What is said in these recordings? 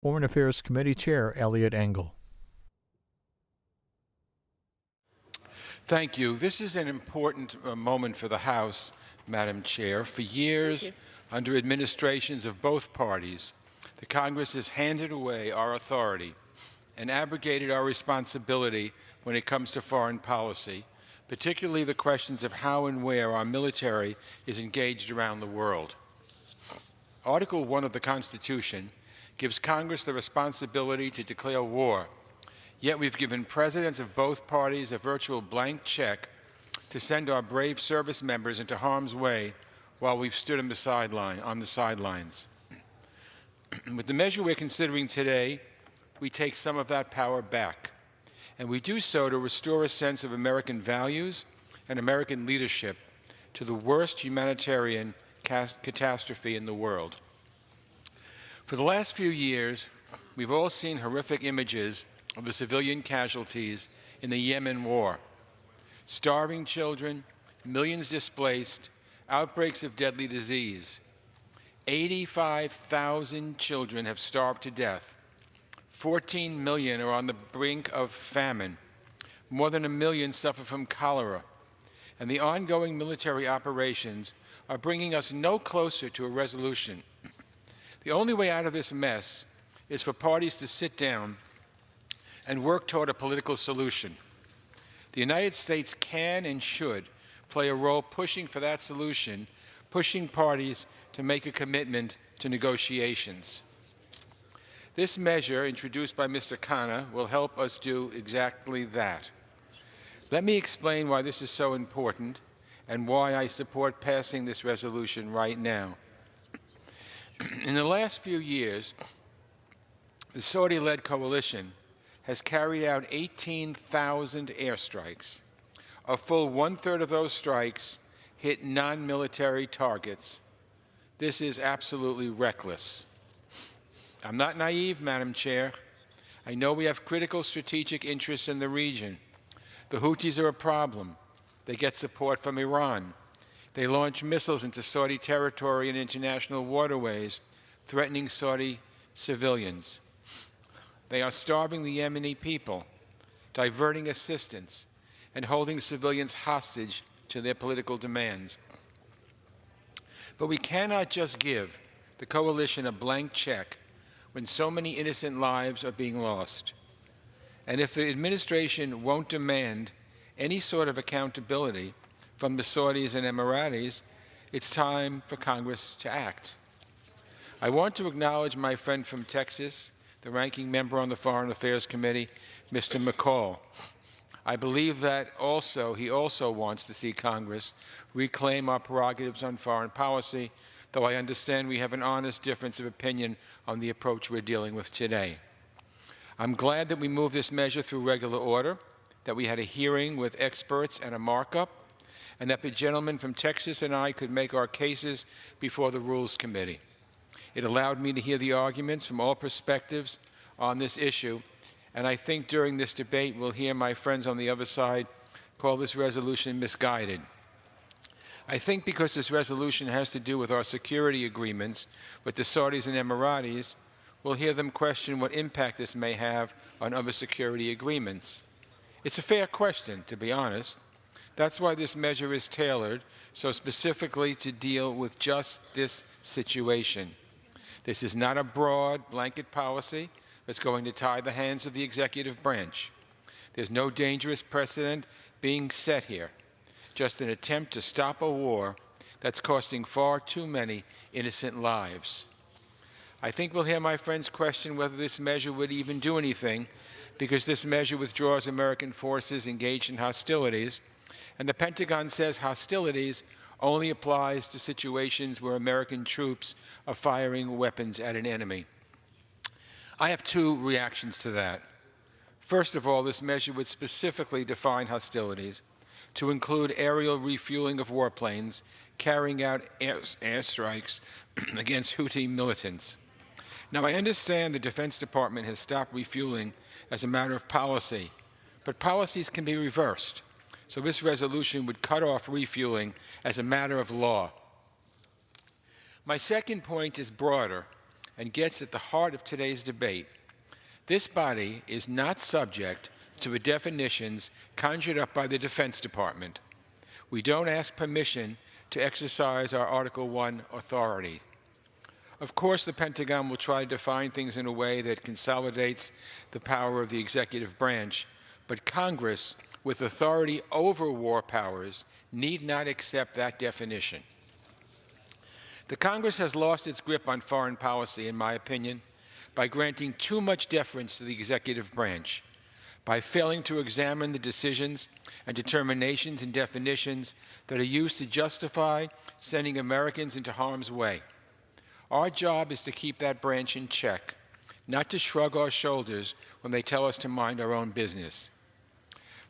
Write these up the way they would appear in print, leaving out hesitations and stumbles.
Foreign Affairs Committee Chair Elliot Engel. Thank you. This is an important moment for the House, Madam Chair. For years, under administrations of both parties, the Congress has handed away our authority and abrogated our responsibility when it comes to foreign policy, particularly the questions of how and where our military is engaged around the world. Article 1 of the Constitution gives Congress the responsibility to declare war, yet we've given presidents of both parties a virtual blank check to send our brave service members into harm's way while we've stood on the sidelines. With the measure we're considering today, we take some of that power back, and we do so to restore a sense of American values and American leadership to the worst humanitarian catastrophe in the world. For the last few years, we've all seen horrific images of the civilian casualties in the Yemen war. Starving children, millions displaced, outbreaks of deadly disease. 85,000 children have starved to death. 14 million are on the brink of famine. More than 1 million suffer from cholera. And the ongoing military operations are bringing us no closer to a resolution. The only way out of this mess is for parties to sit down and work toward a political solution. The United States can and should play a role pushing for that solution, pushing parties to make a commitment to negotiations. This measure, introduced by Mr. Khanna, will help us do exactly that. Let me explain why this is so important and why I support passing this resolution right now. In the last few years, the Saudi-led coalition has carried out 18,000 airstrikes. A full one-third of those strikes hit non-military targets. This is absolutely reckless. I'm not naive, Madam Chair. I know we have critical strategic interests in the region. The Houthis are a problem. They get support from Iran. They launch missiles into Saudi territory and international waterways, threatening Saudi civilians. They are starving the Yemeni people, diverting assistance, and holding civilians hostage to their political demands. But we cannot just give the coalition a blank check when so many innocent lives are being lost. And if the administration won't demand any sort of accountability from the Saudis and Emiratis, it's time for Congress to act. I want to acknowledge my friend from Texas, the ranking member on the Foreign Affairs Committee, Mr. McCall. I believe that he also wants to see Congress reclaim our prerogatives on foreign policy, though I understand we have an honest difference of opinion on the approach we're dealing with today. I'm glad that we moved this measure through regular order, that we had a hearing with experts and a markup, and that the gentleman from Texas and I could make our cases before the Rules Committee. It allowed me to hear the arguments from all perspectives on this issue, and I think during this debate we'll hear my friends on the other side call this resolution misguided. I think because this resolution has to do with our security agreements with the Saudis and Emiratis, we'll hear them question what impact this may have on other security agreements. It's a fair question, to be honest. That's why this measure is tailored so specifically to deal with just this situation. This is not a broad blanket policy that's going to tie the hands of the executive branch. There's no dangerous precedent being set here, just an attempt to stop a war that's costing far too many innocent lives. I think we'll hear my friends question whether this measure would even do anything, because this measure withdraws American forces engaged in hostilities, and the Pentagon says hostilities only applies to situations where American troops are firing weapons at an enemy. I have two reactions to that. First of all, this measure would specifically define hostilities to include aerial refueling of warplanes carrying out airstrikes against Houthi militants. Now, I understand the Defense Department has stopped refueling as a matter of policy, but policies can be reversed. So this resolution would cut off refueling as a matter of law. My second point is broader and gets at the heart of today's debate. This body is not subject to the definitions conjured up by the Defense Department. We don't ask permission to exercise our Article 1 authority. Of course, the Pentagon will try to define things in a way that consolidates the power of the executive branch, but Congress, with authority over war powers, need not accept that definition. The Congress has lost its grip on foreign policy, in my opinion, by granting too much deference to the executive branch, by failing to examine the decisions and determinations and definitions that are used to justify sending Americans into harm's way. Our job is to keep that branch in check, not to shrug our shoulders when they tell us to mind our own business.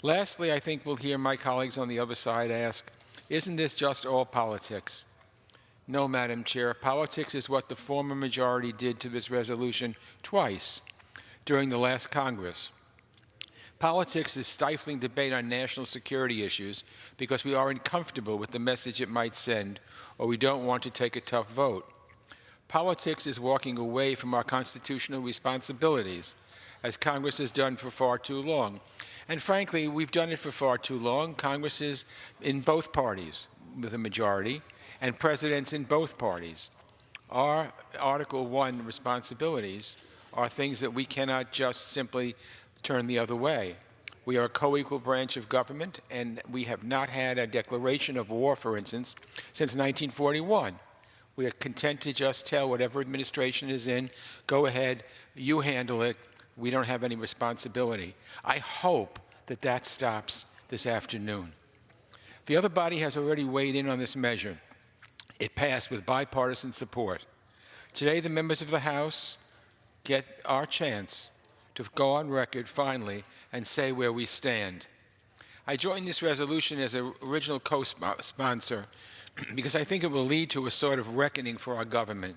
Lastly, I think we'll hear my colleagues on the other side ask, isn't this just all politics? No, Madam Chair, politics is what the former majority did to this resolution twice during the last Congress. Politics is stifling debate on national security issues because we are uncomfortable with the message it might send, or we don't want to take a tough vote. Politics is walking away from our constitutional responsibilities, as Congress has done for far too long. And frankly, we've done it for far too long. Congresses in both parties with a majority, and presidents in both parties. Our Article 1 responsibilities are things that we cannot just simply turn the other way. We are a co-equal branch of government, and we have not had a declaration of war, for instance, since 1941. We are content to just tell whatever administration is in, go ahead, you handle it, we don't have any responsibility. I hope that that stops this afternoon. The other body has already weighed in on this measure. It passed with bipartisan support. Today, the members of the House get our chance to go on record, finally, and say where we stand. I joined this resolution as an original co-sponsor because I think it will lead to a sort of reckoning for our government.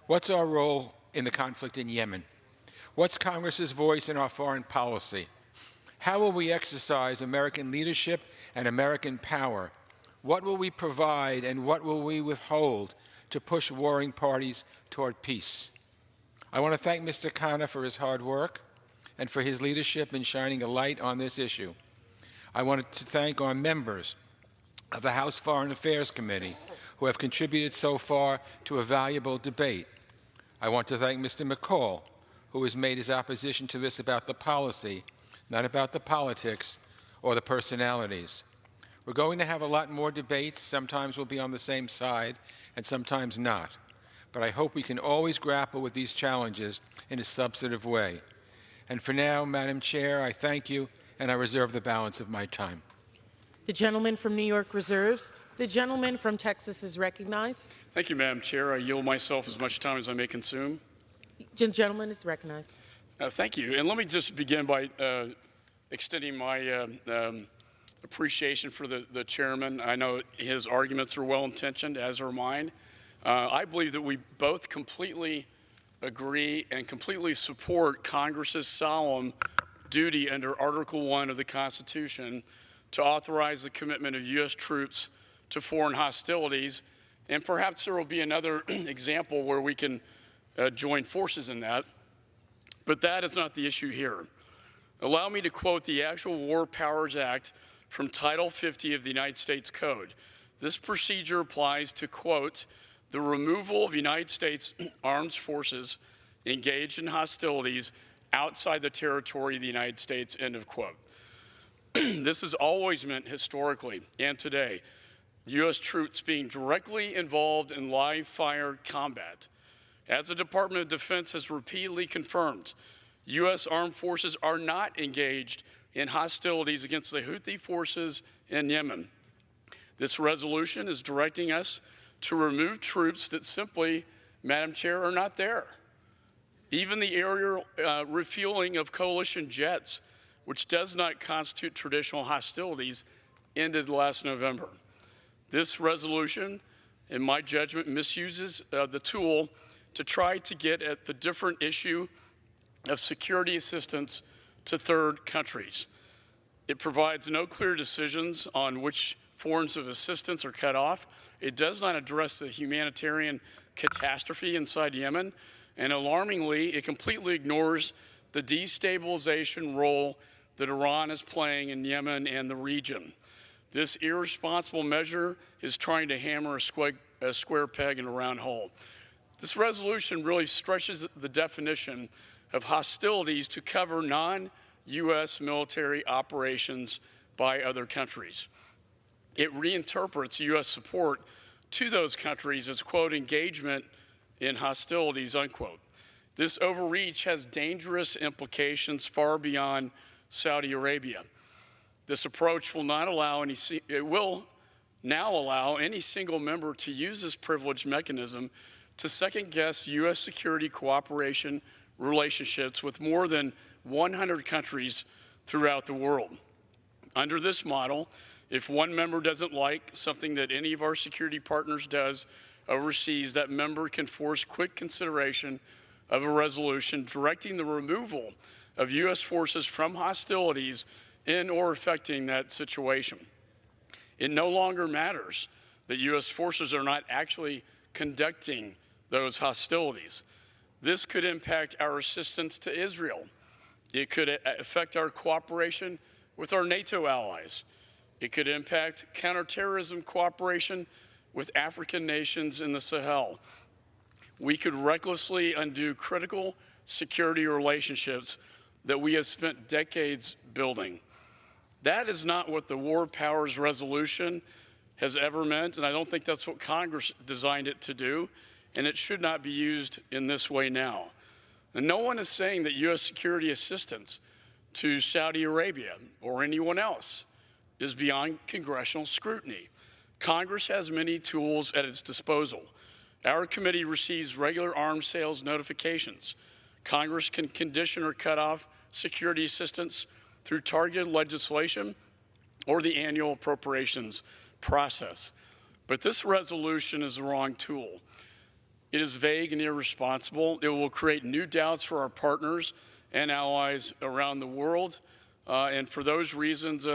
What's our role in the conflict in Yemen? What's Congress's voice in our foreign policy? How will we exercise American leadership and American power? What will we provide and what will we withhold to push warring parties toward peace? I want to thank Mr. Khanna for his hard work and for his leadership in shining a light on this issue. I wanted to thank our members of the House Foreign Affairs Committee who have contributed so far to a valuable debate. I want to thank Mr. McCall, who has made his opposition to this about the policy, not about the politics or the personalities. We're going to have a lot more debates. Sometimes we'll be on the same side and sometimes not. But I hope we can always grapple with these challenges in a substantive way. And for now, Madam Chair, I thank you and I reserve the balance of my time. The gentleman from New York reserves. The gentleman from Texas is recognized. Thank you, Madam Chair. I yield myself as much time as I may consume. The gentleman is recognized. Thank you. And let me just begin by extending my appreciation for the chairman. I know his arguments are well-intentioned, as are mine. I believe that we both completely agree and completely support Congress's solemn duty under Article 1 of the Constitution to authorize the commitment of U.S. troops to foreign hostilities. And perhaps there will be another example where we can join forces in that. But that is not the issue here. Allow me to quote the actual War Powers Act from Title 50 of the United States Code. This procedure applies to, quote, the removal of United States armed forces engaged in hostilities outside the territory of the United States, end of quote. This has always meant historically and today, U.S. troops being directly involved in live fire combat. As the Department of Defense has repeatedly confirmed, U.S. armed forces are not engaged in hostilities against the Houthi forces in Yemen. This resolution is directing us to remove troops that simply, Madam Chair, are not there. Even the aerial refueling of coalition jets, which does not constitute traditional hostilities, ended last November. This resolution, in my judgment, misuses the tool to try to get at the different issue of security assistance to third countries. It provides no clear decisions on which forms of assistance are cut off. It does not address the humanitarian catastrophe inside Yemen, And alarmingly, it completely ignores the destabilization role that Iran is playing in Yemen and the region. This irresponsible measure is trying to hammer a square peg in a round hole. This resolution really stretches the definition of hostilities to cover non-U.S. military operations by other countries. It reinterprets U.S. support to those countries as, quote, engagement in hostilities, unquote. This overreach has dangerous implications far beyond Saudi Arabia. This approach will not allow it will now allow any single member to use this privileged mechanism to second-guess U.S. security cooperation relationships with more than 100 countries throughout the world. Under this model, if one member doesn't like something that any of our security partners does overseas, that member can force quick consideration of a resolution directing the removal of U.S. forces from hostilities in or affecting that situation. It no longer matters that U.S. forces are not actually conducting those hostilities. This could impact our assistance to Israel. It could affect our cooperation with our NATO allies. It could impact counterterrorism cooperation with African nations in the Sahel. We could recklessly undo critical security relationships that we have spent decades building. That is not what the War Powers Resolution has ever meant, and I don't think that's what Congress designed it to do, and it should not be used in this way now. And no one is saying that U.S. security assistance to Saudi Arabia or anyone else is beyond congressional scrutiny. Congress has many tools at its disposal. Our committee receives regular arms sales notifications. Congress can condition or cut off security assistance through targeted legislation or the annual appropriations process. But this resolution is the wrong tool. It is vague and irresponsible. It will create new doubts for our partners and allies around the world. And for those reasons,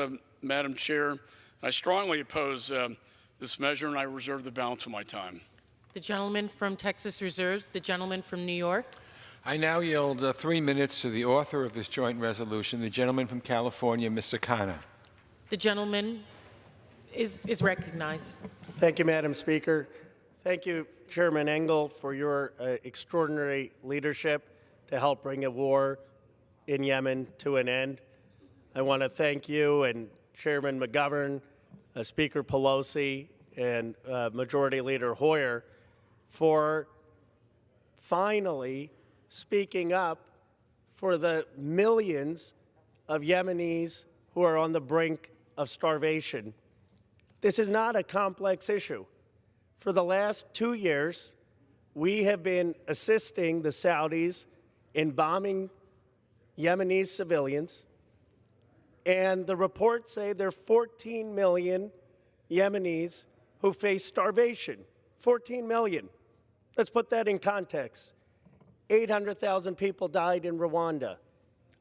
Madam Chair, I strongly oppose this measure, and I reserve the balance of my time. The gentleman from Texas reserves. The gentleman from New York. I now yield 3 minutes to the author of this joint resolution, the gentleman from California, Mr. Khanna. The gentleman is recognized. Thank you, Madam Speaker. Thank you, Chairman Engel, for your extraordinary leadership to help bring a war in Yemen to an end. I want to thank you and Chairman McGovern, Speaker Pelosi, and Majority Leader Hoyer for finally speaking up for the millions of Yemenis who are on the brink of starvation. This is not a complex issue. For the last 2 years, we have been assisting the Saudis in bombing Yemeni civilians, and the reports say there are 14 million Yemenis who face starvation. 14 million. Let's put that in context. 800,000 people died in Rwanda,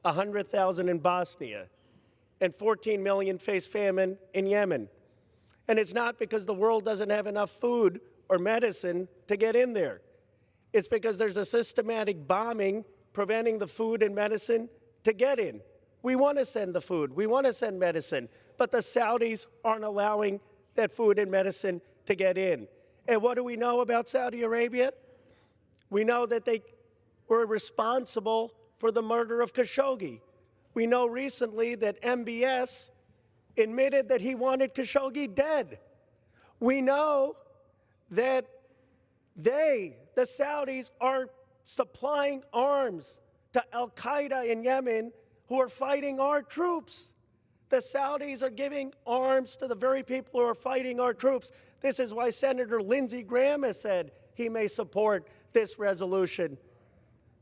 100,000 in Bosnia, and 14 million face famine in Yemen. And it's not because the world doesn't have enough food or medicine to get in there. It's because there's a systematic bombing preventing the food and medicine to get in. We want to send the food, we want to send medicine, but the Saudis aren't allowing that food and medicine to get in. And what do we know about Saudi Arabia? We know that they were responsible for the murder of Khashoggi. We know recently that MBS admitted that he wanted Khashoggi dead. We know that the Saudis, are supplying arms to al-Qaeda in Yemen who are fighting our troops. The Saudis are giving arms to the very people who are fighting our troops. This is why Senator Lindsey Graham has said he may support this resolution.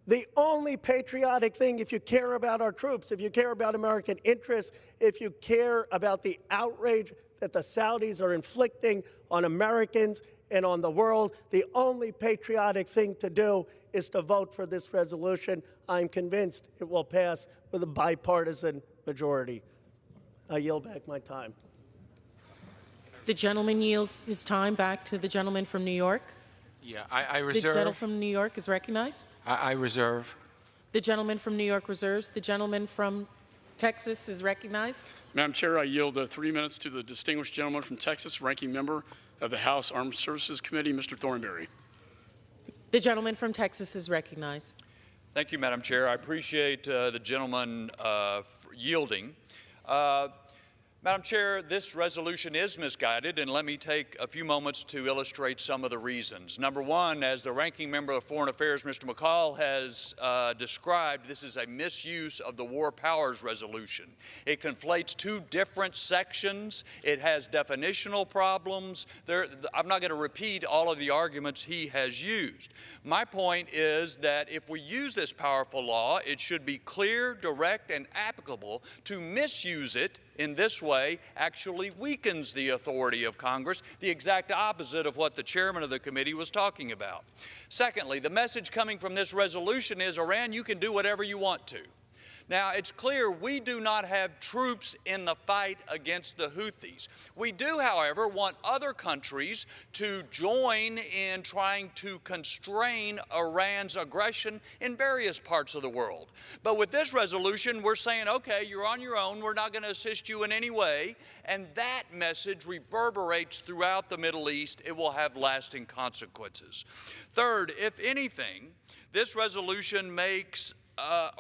The only patriotic thing, if you care about our troops, if you care about American interests, if you care about the outrage that the Saudis are inflicting on Americans and on the world, the only patriotic thing to do is to vote for this resolution. I'm convinced it will pass with a bipartisan majority. I yield back my time. The gentleman yields his time back to the gentleman from New York. Yeah, I The reserve. gentleman from New York is recognized. I reserve. The gentleman from New York reserves. The gentleman from Texas is recognized. Madam Chair, I yield 3 minutes to the distinguished gentleman from Texas, ranking member of the House Armed Services Committee, Mr. Thornberry. The gentleman from Texas is recognized. Thank you, Madam Chair. I appreciate the gentleman yielding. Madam Chair, this resolution is misguided, and let me take a few moments to illustrate some of the reasons. Number one, as the ranking member of Foreign Affairs, Mr. McCall, has described, this is a misuse of the War Powers Resolution. It conflates two different sections. It has definitional problems. I'm not going to repeat all of the arguments he has used. My point is that if we use this powerful law, it should be clear, direct, and applicable. To misuse it in this way actually weakens the authority of Congress, the exact opposite of what the chairman of the committee was talking about. Secondly, the message coming from this resolution is, Iran, you can do whatever you want to. Now, it's clear we do not have troops in the fight against the Houthis. We do, however, want other countries to join in trying to constrain Iran's aggression in various parts of the world. But with this resolution, we're saying, okay, you're on your own. We're not going to assist you in any way. And that message reverberates throughout the Middle East. It will have lasting consequences. Third, if anything, this resolution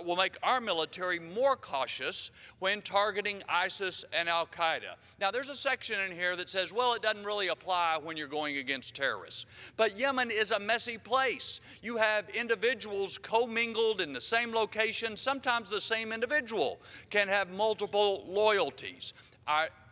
will make our military more cautious when targeting ISIS and al-Qaeda. Now, there's a section in here that says, well, it doesn't really apply when you're going against terrorists. But Yemen is a messy place. You have individuals commingled in the same location. Sometimes the same individual can have multiple loyalties.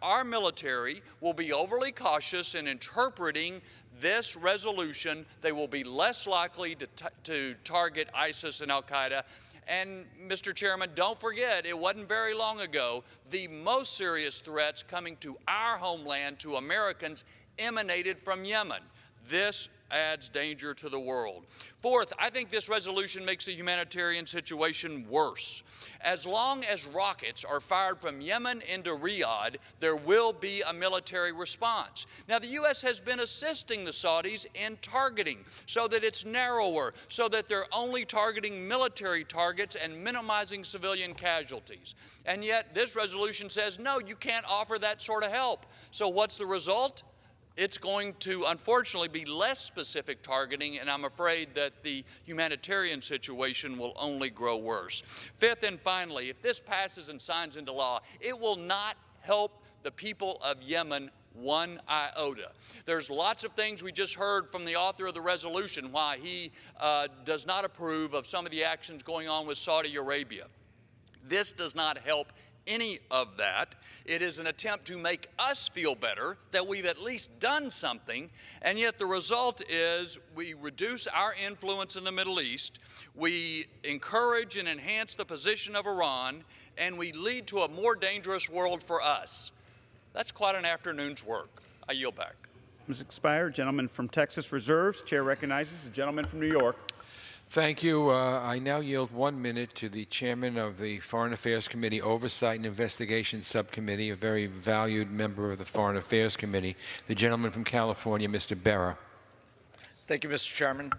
Our military will be overly cautious in interpreting this resolution. They will be less likely to target ISIS and al-Qaeda. And, Mr. Chairman, don't forget, it wasn't very long ago, the most serious threats coming to our homeland, to Americans, emanated from Yemen. This adds danger to the world. Fourth, I think this resolution makes the humanitarian situation worse. As long as rockets are fired from Yemen into Riyadh, there will be a military response. Now, the U.S. has been assisting the Saudis in targeting so that it's narrower, so that they're only targeting military targets and minimizing civilian casualties. And yet, this resolution says, no, you can't offer that sort of help. So what's the result? It's going to, unfortunately, be less specific targeting, and I'm afraid that the humanitarian situation will only grow worse. Fifth and finally, if this passes and signs into law, it will not help the people of Yemen one iota. There's lots of things we just heard from the author of the resolution, why he does not approve of some of the actions going on with Saudi Arabia. This does not help any of that. It is an attempt to make us feel better that we've at least done something, and yet the result is we reduce our influence in the Middle East, we encourage and enhance the position of Iran, and we lead to a more dangerous world for us. That's quite an afternoon's work. I yield back. Ms. Expired. Gentleman from Texas reserves. Chair recognizes the gentleman from New York. Thank you. I now yield 1 minute to the chairman of the Foreign Affairs Committee Oversight and Investigation Subcommittee, a very valued member of the Foreign Affairs Committee, the gentleman from California, Mr. Berra. Thank you, Mr. Chairman.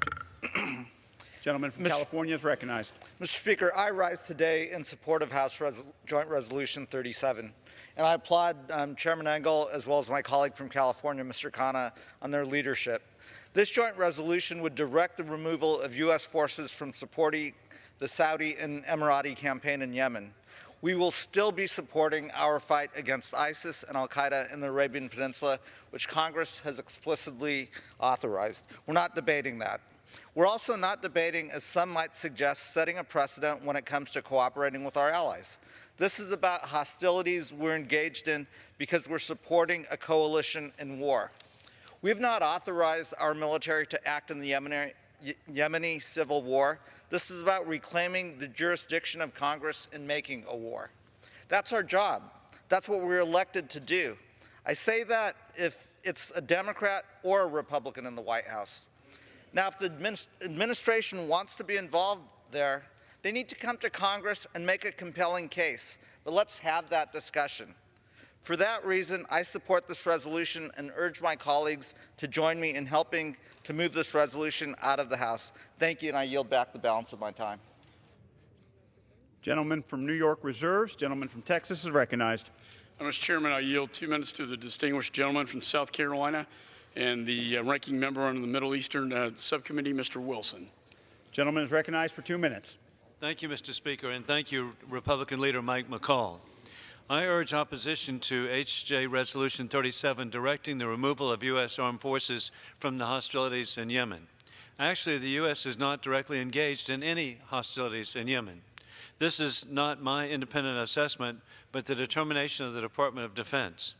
Gentleman from California is recognized. Mr. Speaker, I rise today in support of House Joint Resolution 37, and I applaud Chairman Engel as well as my colleague from California, Mr. Khanna, on their leadership. This joint resolution would direct the removal of U.S. forces from supporting the Saudi and Emirati campaign in Yemen. We will still be supporting our fight against ISIS and al-Qaeda in the Arabian Peninsula, which Congress has explicitly authorized. We're not debating that. We're also not debating, as some might suggest, setting a precedent when it comes to cooperating with our allies. This is about hostilities we're engaged in because we're supporting a coalition in war. We have not authorized our military to act in the Yemeni civil war. This is about reclaiming the jurisdiction of Congress in making a war. That's our job. That's what we're elected to do. I say that if it's a Democrat or a Republican in the White House. Now, if the administration wants to be involved there, they need to come to Congress and make a compelling case. But let's have that discussion. For that reason, I support this resolution and urge my colleagues to join me in helping to move this resolution out of the House. Thank you, and I yield back the balance of my time. Gentleman from New York reserves. Gentleman from Texas is recognized. Mr. Chairman, I yield 2 minutes to the distinguished gentleman from South Carolina and the ranking member on the Middle Eastern Subcommittee, Mr. Wilson. Gentleman is recognized for 2 minutes. Thank you, Mr. Speaker, and thank you, Republican Leader Mike McCall. I urge opposition to H.J. Resolution 37, directing the removal of U.S. armed forces from the hostilities in Yemen. Actually, the U.S. is not directly engaged in any hostilities in Yemen. This is not my independent assessment, but the determination of the Department of Defense.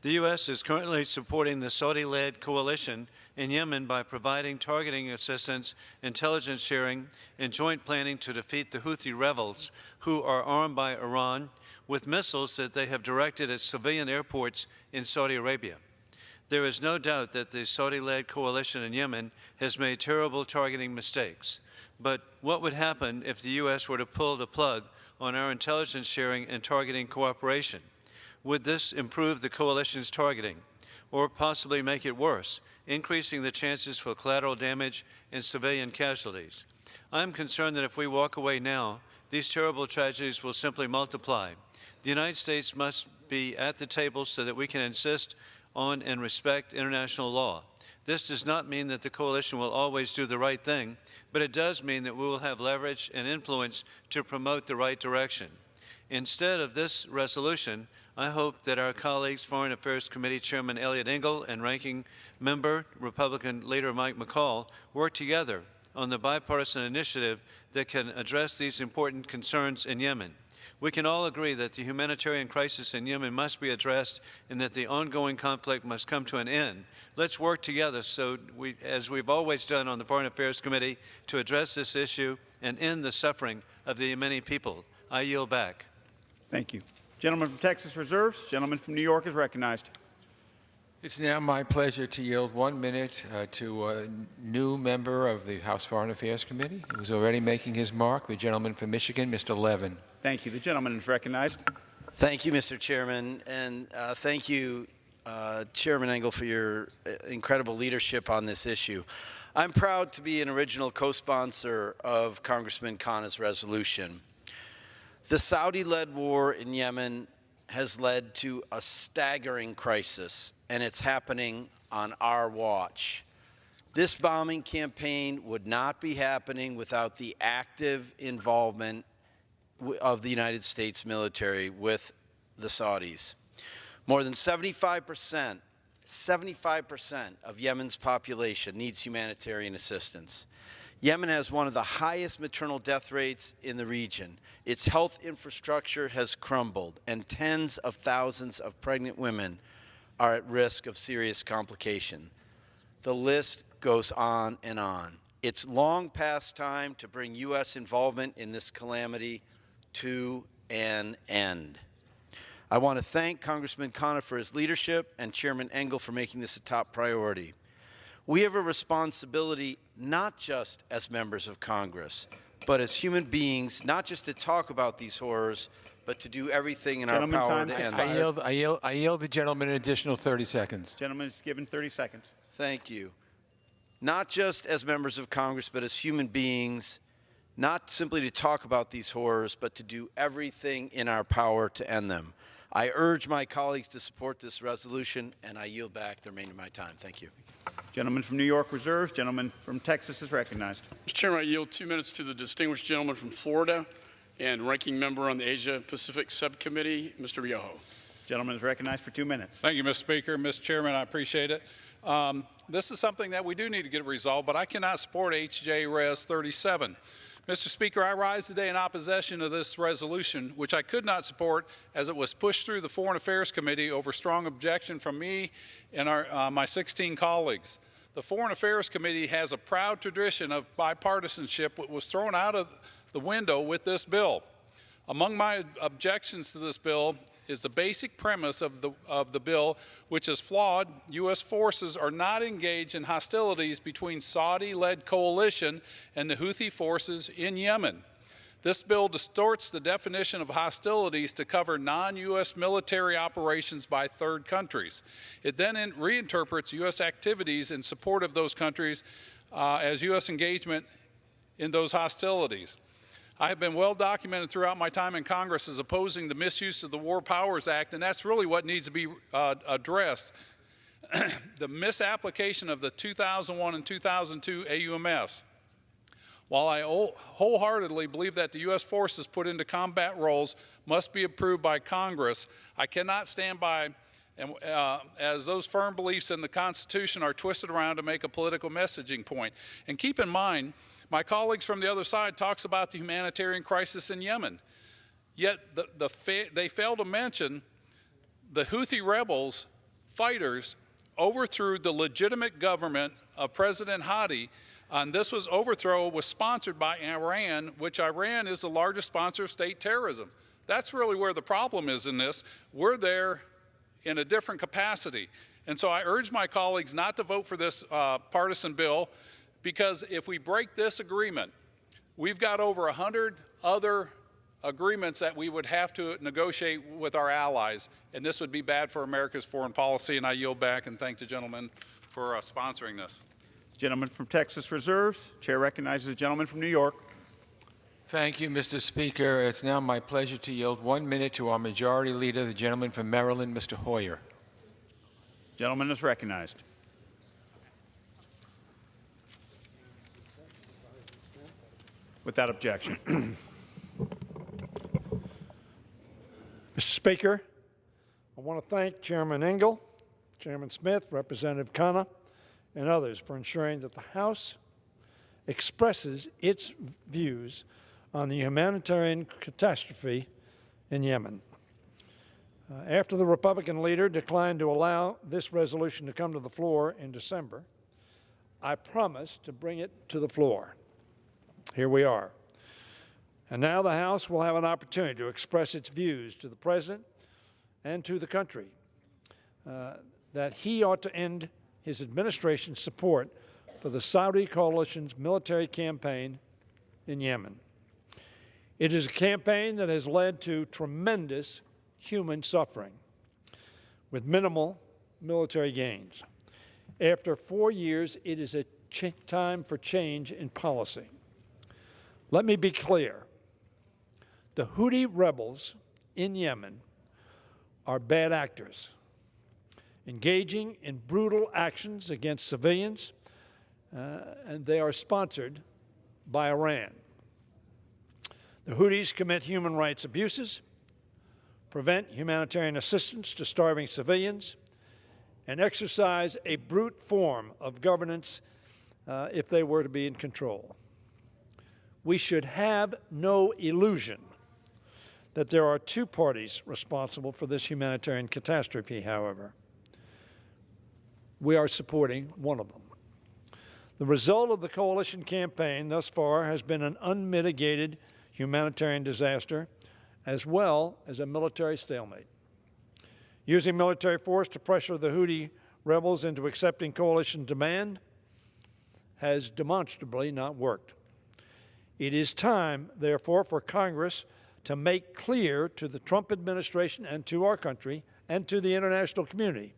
The U.S. is currently supporting the Saudi-led coalition in Yemen by providing targeting assistance, intelligence sharing, and joint planning to defeat the Houthi rebels, who are armed by Iran with missiles that they have directed at civilian airports in Saudi Arabia. There is no doubt that the Saudi-led coalition in Yemen has made terrible targeting mistakes. But what would happen if the U.S. were to pull the plug on our intelligence sharing and targeting cooperation? Would this improve the coalition's targeting, or possibly make it worse, increasing the chances for collateral damage and civilian casualties? I'm concerned that if we walk away now, these terrible tragedies will simply multiply. The United States must be at the table so that we can insist on and respect international law. This does not mean that the coalition will always do the right thing, but it does mean that we will have leverage and influence to promote the right direction. Instead of this resolution, I hope that our colleagues, Foreign Affairs Committee Chairman Elliot Engel and Ranking Member Republican Leader Mike McCall, work together on the bipartisan initiative that can address these important concerns in Yemen. We can all agree that the humanitarian crisis in Yemen must be addressed and that the ongoing conflict must come to an end. Let's work together, as we've always done on the Foreign Affairs Committee, to address this issue and end the suffering of the Yemeni people. I yield back. Thank you. Gentleman from Texas reserves. Gentleman from New York is recognized. It's now my pleasure to yield 1 minute to a new member of the House Foreign Affairs Committee who is already making his mark, the gentleman from Michigan, Mr. Levin. Thank you. The gentleman is recognized. Thank you, Mr. Chairman, and thank you, Chairman Engel, for your incredible leadership on this issue. I'm proud to be an original co-sponsor of Congressman Khanna's resolution. The Saudi-led war in Yemen has led to a staggering crisis, and it's happening on our watch. This bombing campaign would not be happening without the active involvement of the United States military with the Saudis. More than 75% of Yemen's population needs humanitarian assistance. Yemen has one of the highest maternal death rates in the region. Its health infrastructure has crumbled, and tens of thousands of pregnant women are at risk of serious complication. The list goes on and on. It's long past time to bring U.S. involvement in this calamity to an end. I want to thank Congressman Khanna for his leadership and Chairman Engel for making this a top priority. We have a responsibility not just as members of Congress, but as human beings, not just to talk about these horrors, but to do everything in our power to end them. I yield the gentleman an additional 30 seconds. Gentleman is given 30 seconds. Thank you. Not just as members of Congress, but as human beings, not simply to talk about these horrors, but to do everything in our power to end them. I urge my colleagues to support this resolution, and I yield back the remainder of my time. Thank you. Gentleman from New York reserves. Gentleman from Texas is recognized. Mr. Chairman, I yield 2 minutes to the distinguished gentleman from Florida and ranking member on the Asia Pacific Subcommittee, Mr. Yoho. Gentleman is recognized for 2 minutes. Thank you, Mr. Speaker. Mr. Chairman, I appreciate it. This is something that we do need to get resolved, but I cannot support H.J. Res. 37. Mr. Speaker, I rise today in opposition to this resolution, which I could not support as it was pushed through the Foreign Affairs Committee over strong objection from me and my 16 colleagues. The Foreign Affairs Committee has a proud tradition of bipartisanship that was thrown out of the window with this bill. Among my objections to this bill is the basic premise of the bill, which is flawed. U.S. forces are not engaged in hostilities between Saudi-led coalition and the Houthi forces in Yemen. This bill distorts the definition of hostilities to cover non-U.S. military operations by third countries. It then reinterprets U.S. activities in support of those countries as U.S. engagement in those hostilities. I have been well documented throughout my time in Congress as opposing the misuse of the War Powers Act, and that's really what needs to be addressed. The misapplication of the 2001 and 2002 AUMFs. While I wholeheartedly believe that the U.S. forces put into combat roles must be approved by Congress, I cannot stand by as those firm beliefs in the Constitution are twisted around to make a political messaging point. And keep in mind, my colleagues from the other side talks about the humanitarian crisis in Yemen, yet they fail to mention the Houthi rebels, fighters, overthrew the legitimate government of President Hadi. And this overthrow was sponsored by Iran, which Iran is the largest sponsor of state terrorism. That's really where the problem is in this. We're there in a different capacity. And so I urge my colleagues not to vote for this partisan bill, because if we break this agreement, we've got over 100 other agreements that we would have to negotiate with our allies, and this would be bad for America's foreign policy. And I yield back and thank the gentleman for sponsoring this. Gentleman from Texas reserves. Chair recognizes the gentleman from New York. Thank you, Mr. Speaker. It's now my pleasure to yield 1 minute to our Majority Leader, the gentleman from Maryland, Mr. Hoyer. Gentleman is recognized. Without objection. Mr. Speaker, I want to thank Chairman Engel, Chairman Smith, Representative Khanna, and others for ensuring that the House expresses its views on the humanitarian catastrophe in Yemen. After the Republican leader declined to allow this resolution to come to the floor in December, I promised to bring it to the floor. Here we are. And now the House will have an opportunity to express its views to the President and to the country that he ought to end his administration's support for the Saudi coalition's military campaign in Yemen. It is a campaign that has led to tremendous human suffering with minimal military gains. After 4 years, it is a time for change in policy. Let me be clear. The Houthi rebels in Yemen are bad actors, engaging in brutal actions against civilians, and they are sponsored by Iran. The Houthis commit human rights abuses, prevent humanitarian assistance to starving civilians, and exercise a brute form of governance if they were to be in control. We should have no illusion that there are two parties responsible for this humanitarian catastrophe, however. We are supporting one of them. The result of the coalition campaign thus far has been an unmitigated humanitarian disaster, as well as a military stalemate. Using military force to pressure the Houthi rebels into accepting coalition demand has demonstrably not worked. It is time, therefore, for Congress to make clear to the Trump administration and to our country and to the international community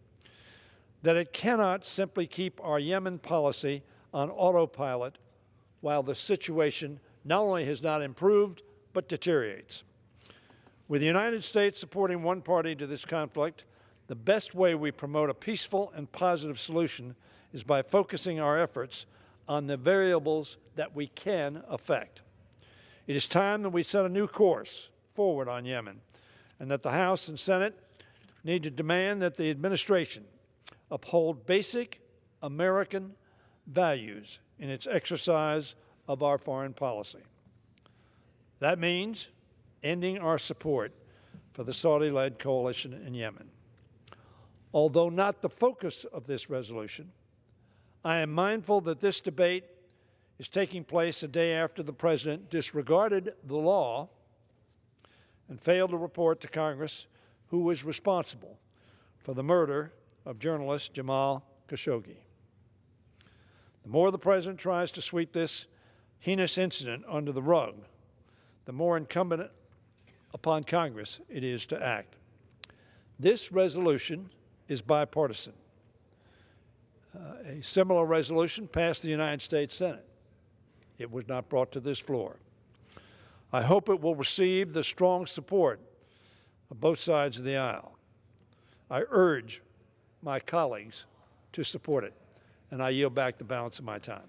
that it cannot simply keep our Yemen policy on autopilot while the situation not only has not improved, but deteriorates. With the United States supporting one party to this conflict, the best way we promote a peaceful and positive solution is by focusing our efforts on the variables that we can affect. It is time that we set a new course forward on Yemen, and that the House and Senate need to demand that the administration uphold basic American values in its exercise of our foreign policy. That means ending our support for the Saudi-led coalition in Yemen. Although not the focus of this resolution, I am mindful that this debate is taking place a day after the President disregarded the law and failed to report to Congress who was responsible for the murder of journalist Jamal Khashoggi. The more the President tries to sweep this heinous incident under the rug, the more incumbent upon Congress it is to act. This resolution is bipartisan. A similar resolution passed the United States Senate. It was not brought to this floor. I hope it will receive the strong support of both sides of the aisle. I urge my colleagues to support it, and I yield back the balance of my time.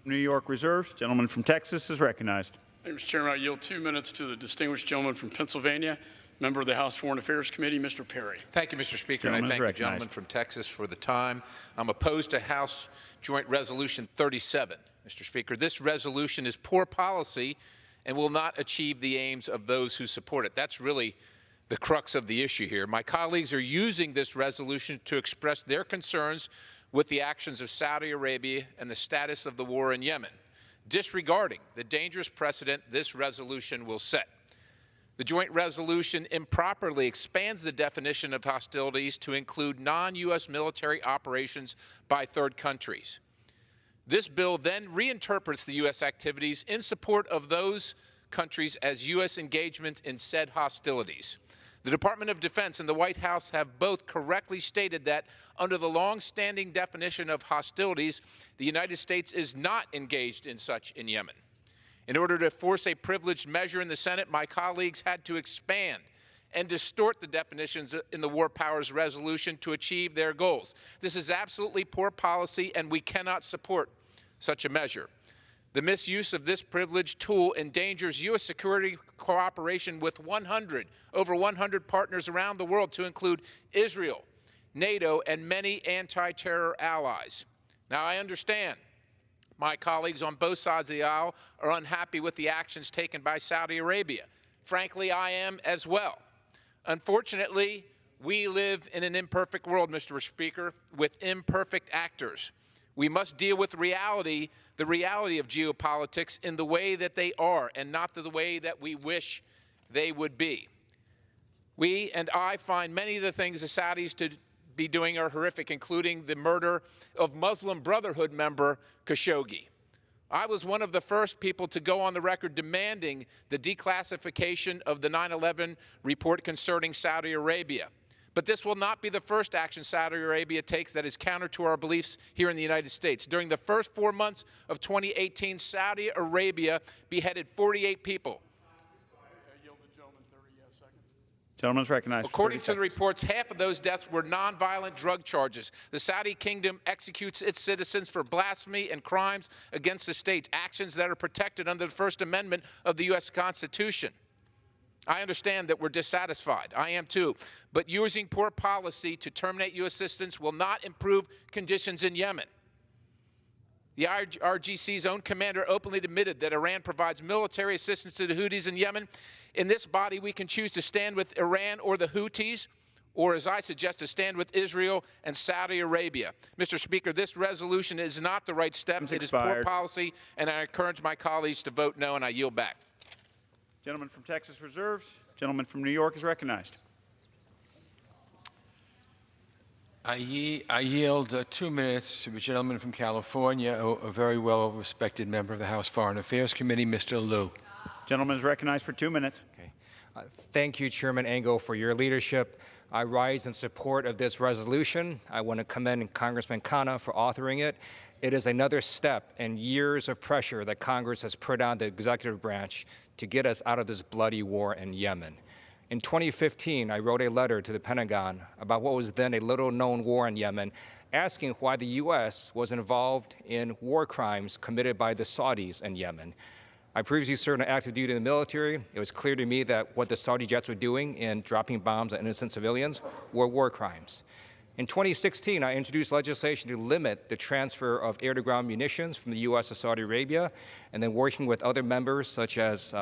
New York reserves. Gentleman from Texas is recognized. Mr. Chairman, I yield 2 minutes to the distinguished gentleman from Pennsylvania, member of the House Foreign Affairs Committee, Mr. Perry. Thank you, Mr. Speaker, and I thank the gentleman from Texas for the time. I'm opposed to House Joint Resolution 37. Mr. Speaker, this resolution is poor policy and will not achieve the aims of those who support it. That's really the crux of the issue here. My colleagues are using this resolution to express their concerns with the actions of Saudi Arabia and the status of the war in Yemen, disregarding the dangerous precedent this resolution will set. The joint resolution improperly expands the definition of hostilities to include non-U.S. military operations by third countries. This bill then reinterprets the U.S. activities in support of those countries as U.S. engagement in said hostilities. The Department of Defense and the White House have both correctly stated that under the long-standing definition of hostilities, the United States is not engaged in such in Yemen. In order to force a privileged measure in the Senate, my colleagues had to expand and distort the definitions in the War Powers Resolution to achieve their goals. This is absolutely poor policy, and we cannot support such a measure. The misuse of this privileged tool endangers U.S. security cooperation with over 100 partners around the world, to include Israel, NATO, and many anti-terror allies. Now, I understand my colleagues on both sides of the aisle are unhappy with the actions taken by Saudi Arabia. Frankly, I am as well. Unfortunately, we live in an imperfect world, Mr. Speaker, with imperfect actors. We must deal with reality, the reality of geopolitics in the way that they are and not the way that we wish they would be. We and I find many of the things the Saudis to be doing are horrific, including the murder of Muslim Brotherhood member Khashoggi. I was one of the first people to go on the record demanding the declassification of the 9/11 report concerning Saudi Arabia. But this will not be the first action Saudi Arabia takes that is counter to our beliefs here in the United States. During the first 4 months of 2018, Saudi Arabia beheaded 48 people. Gentleman's recognized. According to the reports, half of those deaths were nonviolent drug charges. The Saudi kingdom executes its citizens for blasphemy and crimes against the state, actions that are protected under the First Amendment of the U.S. Constitution. I understand that we're dissatisfied. I am too. But using poor policy to terminate U.S. assistance will not improve conditions in Yemen. The IRGC's own commander openly admitted that Iran provides military assistance to the Houthis in Yemen. In this body, we can choose to stand with Iran or the Houthis, or as I suggest, to stand with Israel and Saudi Arabia. Mr. Speaker, this resolution is not the right step. It is poor policy, and I encourage my colleagues to vote no, and I yield back. Gentleman from Texas reserves. Gentleman from New York is recognized. I yield 2 minutes to the gentleman from California, a very well-respected member of the House Foreign Affairs Committee, Mr. Liu. Gentleman is recognized for 2 minutes. Okay. Thank you, Chairman Engel, for your leadership. I rise in support of this resolution. I want to commend Congressman Khanna for authoring it. It is another step in years of pressure that Congress has put on the executive branch to get us out of this bloody war in Yemen. In 2015, I wrote a letter to the Pentagon about what was then a little-known war in Yemen, asking why the U.S. was involved in war crimes committed by the Saudis in Yemen. I previously served on active duty in the military. It was clear to me that what the Saudi jets were doing in dropping bombs on innocent civilians were war crimes. In 2016, I introduced legislation to limit the transfer of air-to-ground munitions from the U.S. to Saudi Arabia, and then working with other members such as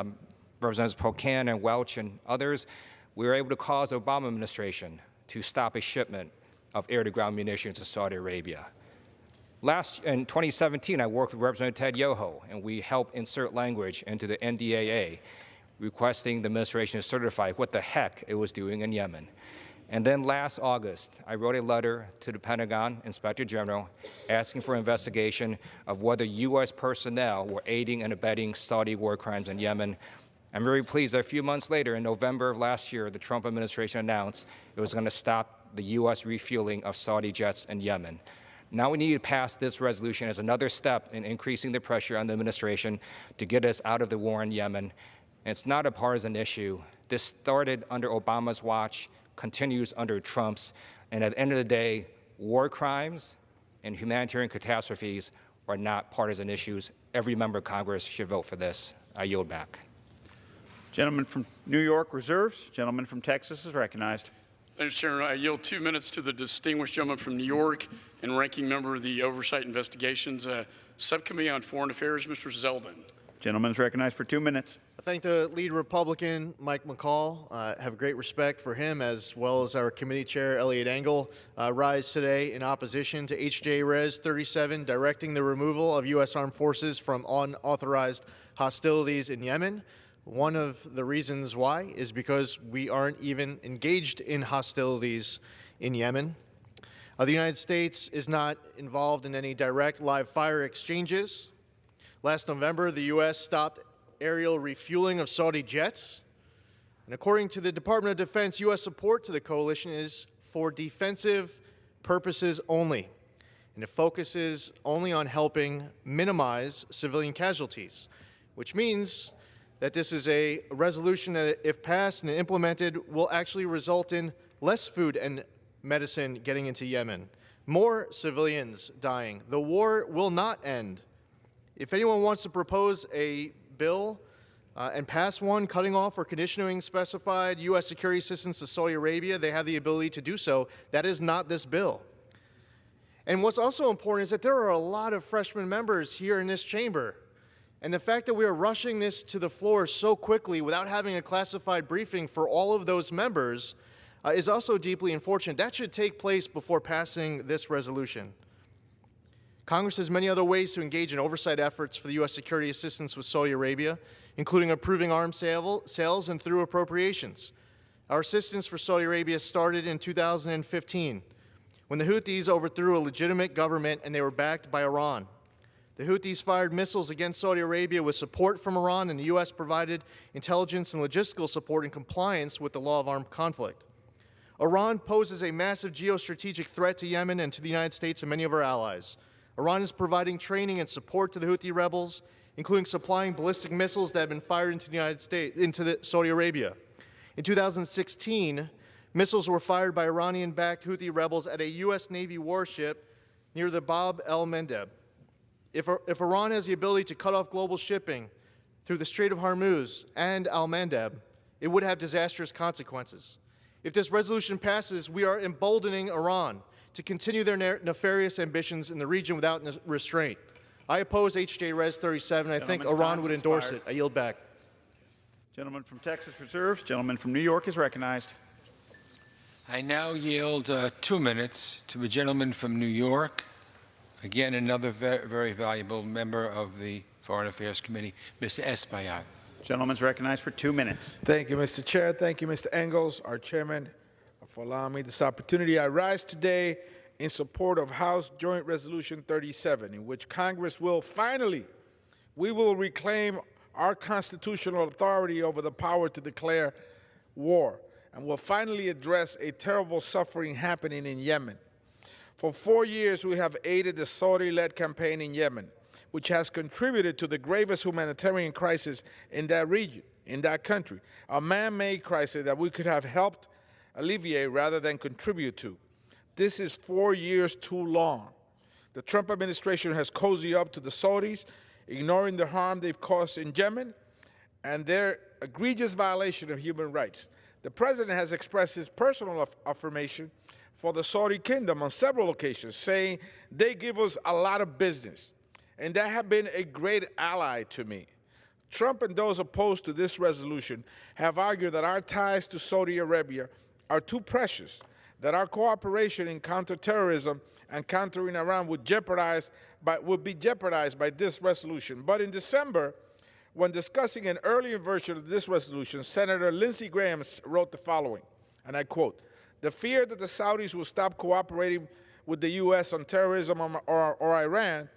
Representatives Pocan and Welch and others, we were able to cause the Obama administration to stop a shipment of air-to-ground munitions to Saudi Arabia. In 2017, I worked with Representative Ted Yoho, and we helped insert language into the NDAA, requesting the administration to certify what the heck it was doing in Yemen. And then last August, I wrote a letter to the Pentagon Inspector General asking for investigation of whether U.S. personnel were aiding and abetting Saudi war crimes in Yemen. I'm very pleased that a few months later, in November of last year, the Trump administration announced it was going to stop the U.S. refueling of Saudi jets in Yemen. Now we need to pass this resolution as another step in increasing the pressure on the administration to get us out of the war in Yemen. And it's not a partisan issue. This started under Obama's watch, continues under Trump's, and at the end of the day, war crimes and humanitarian catastrophes are not partisan issues. Every member of Congress should vote for this. I yield back. Gentleman from New York reserves. Gentleman from Texas is recognized. Mr. Chairman, I yield 2 minutes to the distinguished gentleman from New York and ranking member of the Oversight Investigations Subcommittee on Foreign Affairs, Mr. Zeldin. Gentleman is recognized for 2 minutes. I thank the lead Republican, Mike McCall. Have great respect for him, as well as our committee chair, Elliot Engel. Rise today in opposition to H.J. Res. 37, directing the removal of U.S. armed forces from unauthorized hostilities in Yemen. One of the reasons why is because we aren't even engaged in hostilities in Yemen. The United States is not involved in any direct live fire exchanges. Last November, the U.S. stopped aerial refueling of Saudi jets. And according to the Department of Defense, U.S. support to the coalition is for defensive purposes only. And it focuses only on helping minimize civilian casualties, which means that this is a resolution that, if passed and implemented, will actually result in less food and medicine getting into Yemen, more civilians dying. The war will not end. If anyone wants to propose a bill and pass one cutting off or conditioning specified U.S. security assistance to Saudi Arabia, they have the ability to do so. That is not this bill. And what's also important is that there are a lot of freshman members here in this chamber. And the fact that we are rushing this to the floor so quickly without having a classified briefing for all of those members is also deeply unfortunate. That should take place before passing this resolution. Congress has many other ways to engage in oversight efforts for the U.S. security assistance with Saudi Arabia, including approving arms sales and through appropriations. Our assistance for Saudi Arabia started in 2015, when the Houthis overthrew a legitimate government and they were backed by Iran. The Houthis fired missiles against Saudi Arabia with support from Iran, and the U.S. provided intelligence and logistical support in compliance with the law of armed conflict. Iran poses a massive geostrategic threat to Yemen and to the United States and many of our allies. Iran is providing training and support to the Houthi rebels, including supplying ballistic missiles that have been fired into the United States, Saudi Arabia. In 2016, missiles were fired by Iranian-backed Houthi rebels at a U.S. Navy warship near the Bab el-Mandeb. If Iran has the ability to cut off global shipping through the Strait of Hormuz and al-Mandeb, it would have disastrous consequences. If this resolution passes, we are emboldening Iran to continue their nefarious ambitions in the region without restraint. I oppose H.J. Res. 37. I think Iran would endorse it. I yield back. Gentleman from Texas reserves. Gentleman from New York is recognized. I now yield 2 minutes to the gentleman from New York. Again, another very valuable member of the Foreign Affairs Committee, Mr. Espaillat. Gentleman's recognized for 2 minutes. Thank you, Mr. Chair. Thank you, Mr. Engels, our chairman, for allowing me this opportunity. I rise today in support of House Joint Resolution 37, in which Congress will finally, we will reclaim our constitutional authority over the power to declare war, and will finally address a terrible suffering happening in Yemen. For 4 years, we have aided the Saudi-led campaign in Yemen, which has contributed to the gravest humanitarian crisis in that region, in that country, a man-made crisis that we could have helped alleviate rather than contribute to. This is 4 years too long. The Trump administration has cozied up to the Saudis, ignoring the harm they've caused in Yemen and their egregious violation of human rights. The president has expressed his personal affirmation for the Saudi kingdom on several occasions, saying they give us a lot of business, and they have been a great ally to me. Trump and those opposed to this resolution have argued that our ties to Saudi Arabia are too precious, that our cooperation in counterterrorism and countering Iran would be jeopardized by this resolution. But in December, when discussing an earlier version of this resolution, Senator Lindsey Graham wrote the following, and I quote, The fear that the Saudis will stop cooperating with the U.S. on terrorism or Iran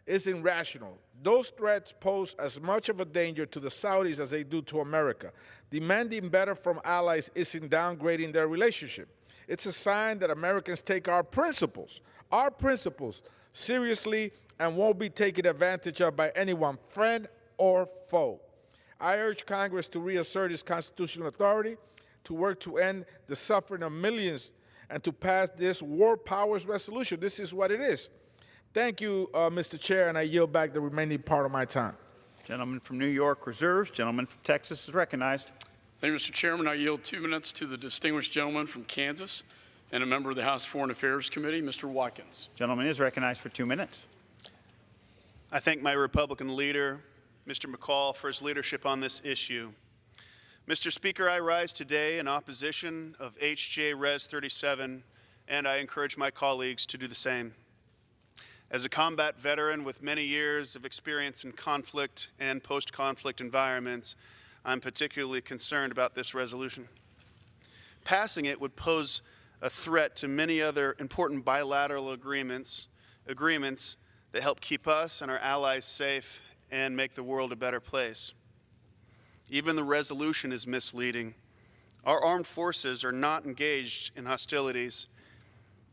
is irrational. Those threats pose as much of a danger to the Saudis as they do to America. Demanding better from allies isn't downgrading their relationship. It's a sign that Americans take our principles, seriously and won't be taken advantage of by anyone, friend or foe. I urge Congress to reassert its constitutional authority, to work to end the suffering of millions, and to pass this war powers resolution. This is what it is. Thank you, Mr. Chair, and I yield back the remaining part of my time. Gentleman from New York reserves. Gentleman from Texas is recognized. Thank you, Mr. Chairman. I yield 2 minutes to the distinguished gentleman from Kansas and a member of the House Foreign Affairs Committee, Mr. Watkins. Gentleman is recognized for 2 minutes. I thank my Republican leader, Mr. McCall, for his leadership on this issue. Mr. Speaker, I rise today in opposition of H.J. Res. 37, and I encourage my colleagues to do the same. As a combat veteran with many years of experience in conflict and post-conflict environments, I'm particularly concerned about this resolution. Passing it would pose a threat to many other important bilateral agreements that help keep us and our allies safe and make the world a better place. Even the resolution is misleading. Our armed forces are not engaged in hostilities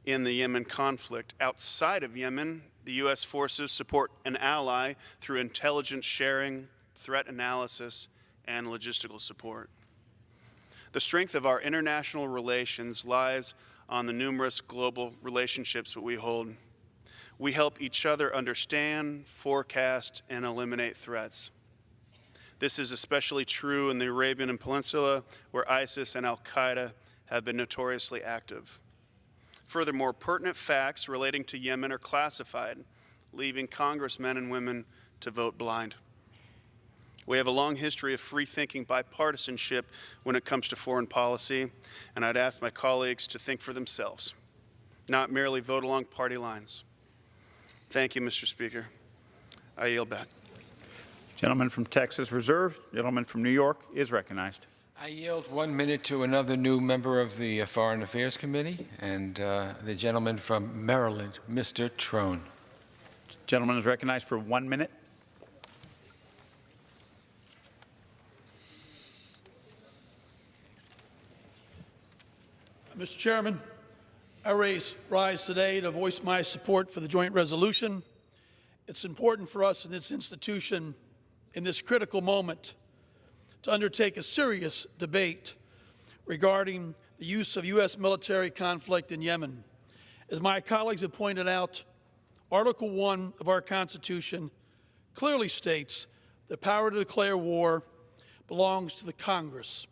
in the Yemen conflict. Outside of Yemen, the U.S. forces support an ally through intelligence sharing, threat analysis, and logistical support. The strength of our international relations lies on the numerous global relationships that we hold. We help each other understand, forecast, and eliminate threats. This is especially true in the Arabian Peninsula, where ISIS and al-Qaeda have been notoriously active. Furthermore, pertinent facts relating to Yemen are classified, leaving congressmen and women to vote blind. We have a long history of free-thinking bipartisanship when it comes to foreign policy, and I'd ask my colleagues to think for themselves, not merely vote along party lines. Thank you, Mr. Speaker. I yield back. Gentleman from Texas reserved. Gentleman from New York is recognized. I yield 1 minute to another new member of the Foreign Affairs Committee, and the gentleman from Maryland, Mr. Trone. Gentleman is recognized for 1 minute. Mr. Chairman, I rise today to voice my support for the joint resolution. It's important for us in this institution, in this critical moment, to undertake a serious debate regarding the use of U.S. military conflict in Yemen. As my colleagues have pointed out, Article 1 of our Constitution clearly states the power to declare war belongs to the Congress.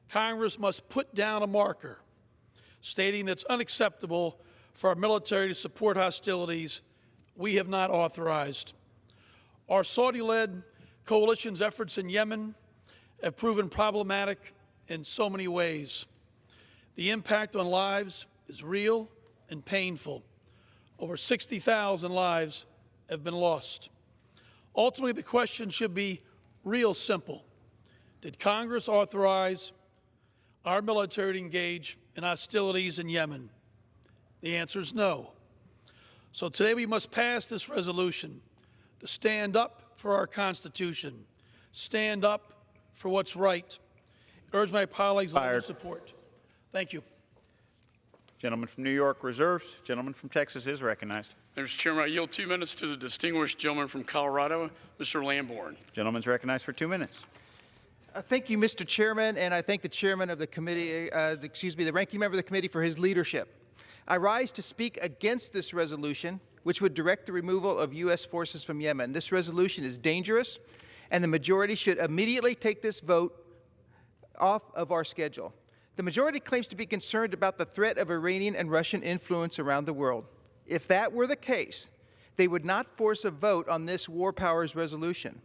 Congress must put down a marker stating that it's unacceptable for our military to support hostilities we have not authorized. Our Saudi-led coalition's efforts in Yemen have proven problematic in so many ways. The impact on lives is real and painful. Over 60,000 lives have been lost. Ultimately, the question should be real simple. Did Congress authorize our military to engage in hostilities in Yemen? The answer is no. So today we must pass this resolution to stand up for our Constitution, stand up for what's right. I urge my colleagues to support. Thank you. Gentleman from New York reserves. Gentleman from Texas is recognized. Mr. Chairman, I yield 2 minutes to the distinguished gentleman from Colorado, Mr. Lamborn. Gentleman's recognized for 2 minutes. Thank you, Mr. Chairman, and I thank the chairman of the committee, the ranking member of the committee for his leadership. I rise to speak against this resolution, which would direct the removal of U.S. forces from Yemen. This resolution is dangerous, and the majority should immediately take this vote off of our schedule. The majority claims to be concerned about the threat of Iranian and Russian influence around the world. If that were the case, they would not force a vote on this war powers resolution.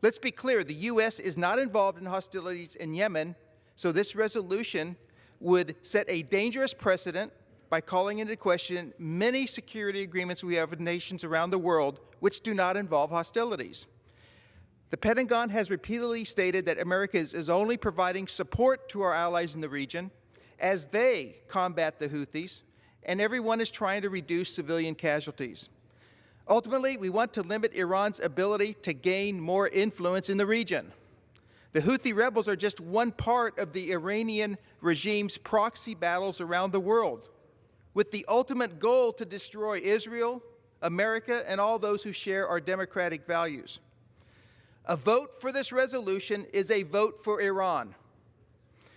Let's be clear, the U.S. is not involved in hostilities in Yemen, so this resolution would set a dangerous precedent by calling into question many security agreements we have with nations around the world which do not involve hostilities. The Pentagon has repeatedly stated that America is only providing support to our allies in the region as they combat the Houthis, and everyone is trying to reduce civilian casualties. Ultimately, we want to limit Iran's ability to gain more influence in the region. The Houthi rebels are just one part of the Iranian regime's proxy battles around the world, with the ultimate goal to destroy Israel, America, and all those who share our democratic values. A vote for this resolution is a vote for Iran.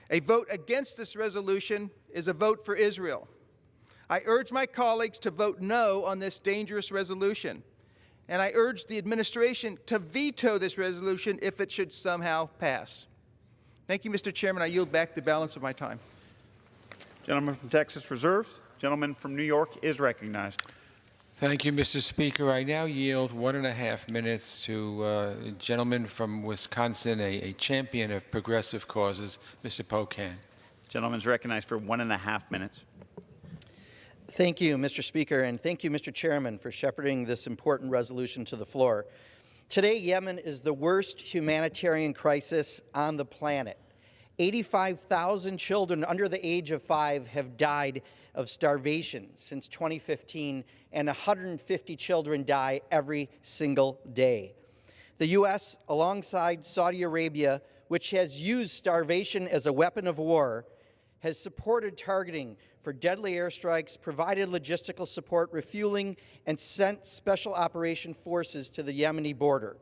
A vote against this resolution is a vote for Israel. I urge my colleagues to vote no on this dangerous resolution, and I urge the administration to veto this resolution if it should somehow pass. Thank you, Mr. Chairman. I yield back the balance of my time. Gentleman from Texas reserves. Gentleman from New York is recognized. Thank you, Mr. Speaker. I now yield 1.5 minutes to a gentleman from Wisconsin, a champion of progressive causes, Mr. Pocan. Gentleman is recognized for 1.5 minutes. Thank you, Mr. Speaker, and thank you, Mr. Chairman, for shepherding this important resolution to the floor. Today, Yemen is the worst humanitarian crisis on the planet. 85,000 children under the age of 5 have died of starvation since 2015, and 150 children die every single day. The U.S., alongside Saudi Arabia, which has used starvation as a weapon of war, has supported targeting for deadly airstrikes, provided logistical support, refueling, and sent special operation forces to the Yemeni border.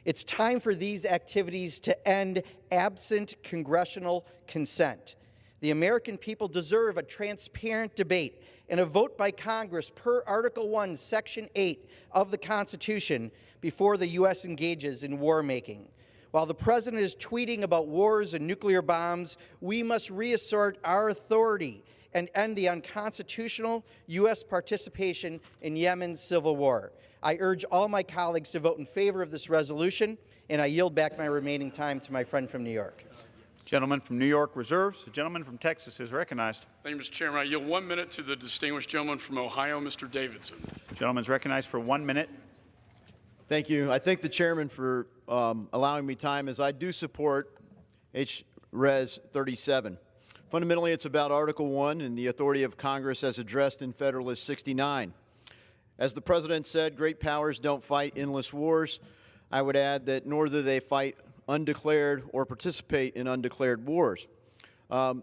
It's time for these activities to end absent congressional consent. The American people deserve a transparent debate and a vote by Congress per Article 1, Section 8 of the Constitution before the U.S. engages in war-making. While the President is tweeting about wars and nuclear bombs, we must reassert our authority and end the unconstitutional U.S. participation in Yemen's civil war. I urge all my colleagues to vote in favor of this resolution, and I yield back my remaining time to my friend from New York. Gentleman from New York reserves. The gentleman from Texas is recognized. Thank you, Mr. Chairman. I yield 1 minute to the distinguished gentleman from Ohio, Mr. Davidson. The gentleman is recognized for 1 minute. Thank you. I thank the chairman for allowing me time, as I do support Res 37. Fundamentally, it's about Article 1 and the authority of Congress as addressed in Federalist 69. As the President said, great powers don't fight endless wars. I would add that nor do they fight undeclared or participate in undeclared wars. The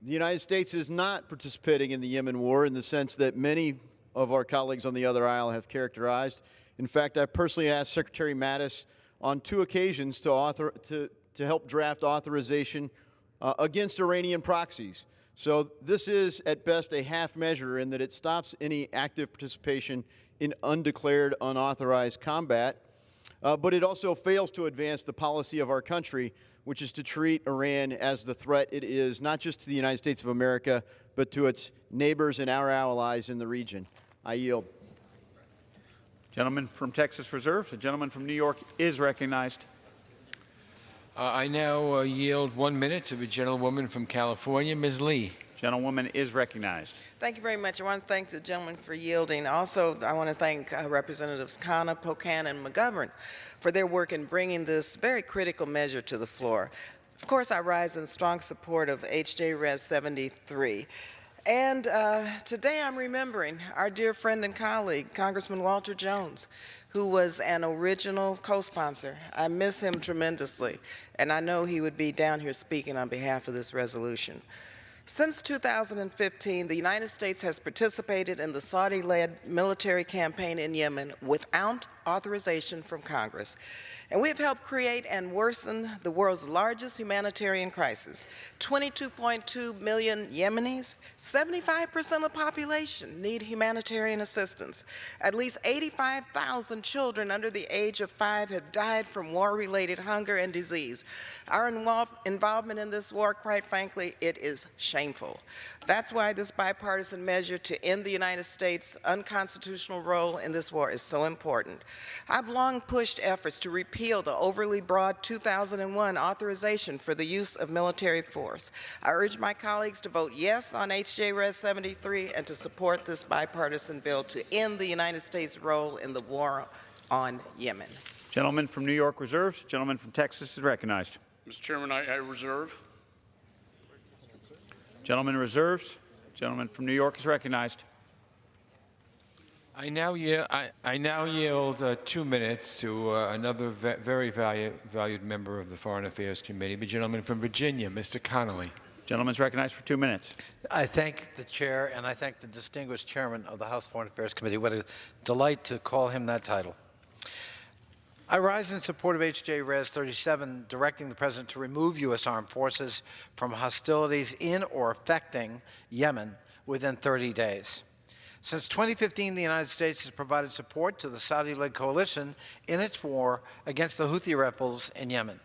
United States is not participating in the Yemen war in the sense that many of our colleagues on the other aisle have characterized. In fact, I personally asked Secretary Mattis on 2 occasions to help draft authorization against Iranian proxies. So this is, at best, a half measure in that it stops any active participation in undeclared, unauthorized combat, but it also fails to advance the policy of our country, which is to treat Iran as the threat it is, not just to the United States of America, but to its neighbors and our allies in the region. I yield. Gentleman from Texas reserves. The gentleman from New York is recognized. I now yield 1 minute to the gentlewoman from California, Ms. Lee. Gentlewoman is recognized. Thank you very much. I want to thank the gentleman for yielding. Also, I want to thank Representatives Khanna, Pocan, and McGovern for their work in bringing this very critical measure to the floor. Of course, I rise in strong support of H.J. Res. 73. And today I'm remembering our dear friend and colleague, Congressman Walter Jones, who was an original co-sponsor. I miss him tremendously, and I know he would be down here speaking on behalf of this resolution. Since 2015, the United States has participated in the Saudi-led military campaign in Yemen without authorization from Congress. And we have helped create and worsen the world's largest humanitarian crisis. 22.2 million Yemenis, 75% of the population need humanitarian assistance. At least 85,000 children under the age of 5 have died from war-related hunger and disease. Our involvement in this war, quite frankly, it is shameful. That's why this bipartisan measure to end the United States' unconstitutional role in this war is so important. I've long pushed efforts to repeal the overly broad 2001 authorization for the use of military force. I urge my colleagues to vote yes on H.J. Res. 73 and to support this bipartisan bill to end the United States' role in the war on Yemen. Gentleman from New York reserves. Gentleman from Texas is recognized. Mr. Chairman, I reserve. Gentleman reserves. Gentleman from New York is recognized. I now yield 2 minutes to another very valued member of the Foreign Affairs Committee, the gentleman from Virginia, Mr. Connolly. Gentleman's recognized for 2 minutes. I thank the chair and I thank the distinguished chairman of the House Foreign Affairs Committee. What a delight to call him that title. I rise in support of H.J. Res. 37, directing the President to remove U.S. armed forces from hostilities in or affecting Yemen within 30 days. Since 2015, the United States has provided support to the Saudi-led coalition in its war against the Houthi rebels in Yemen.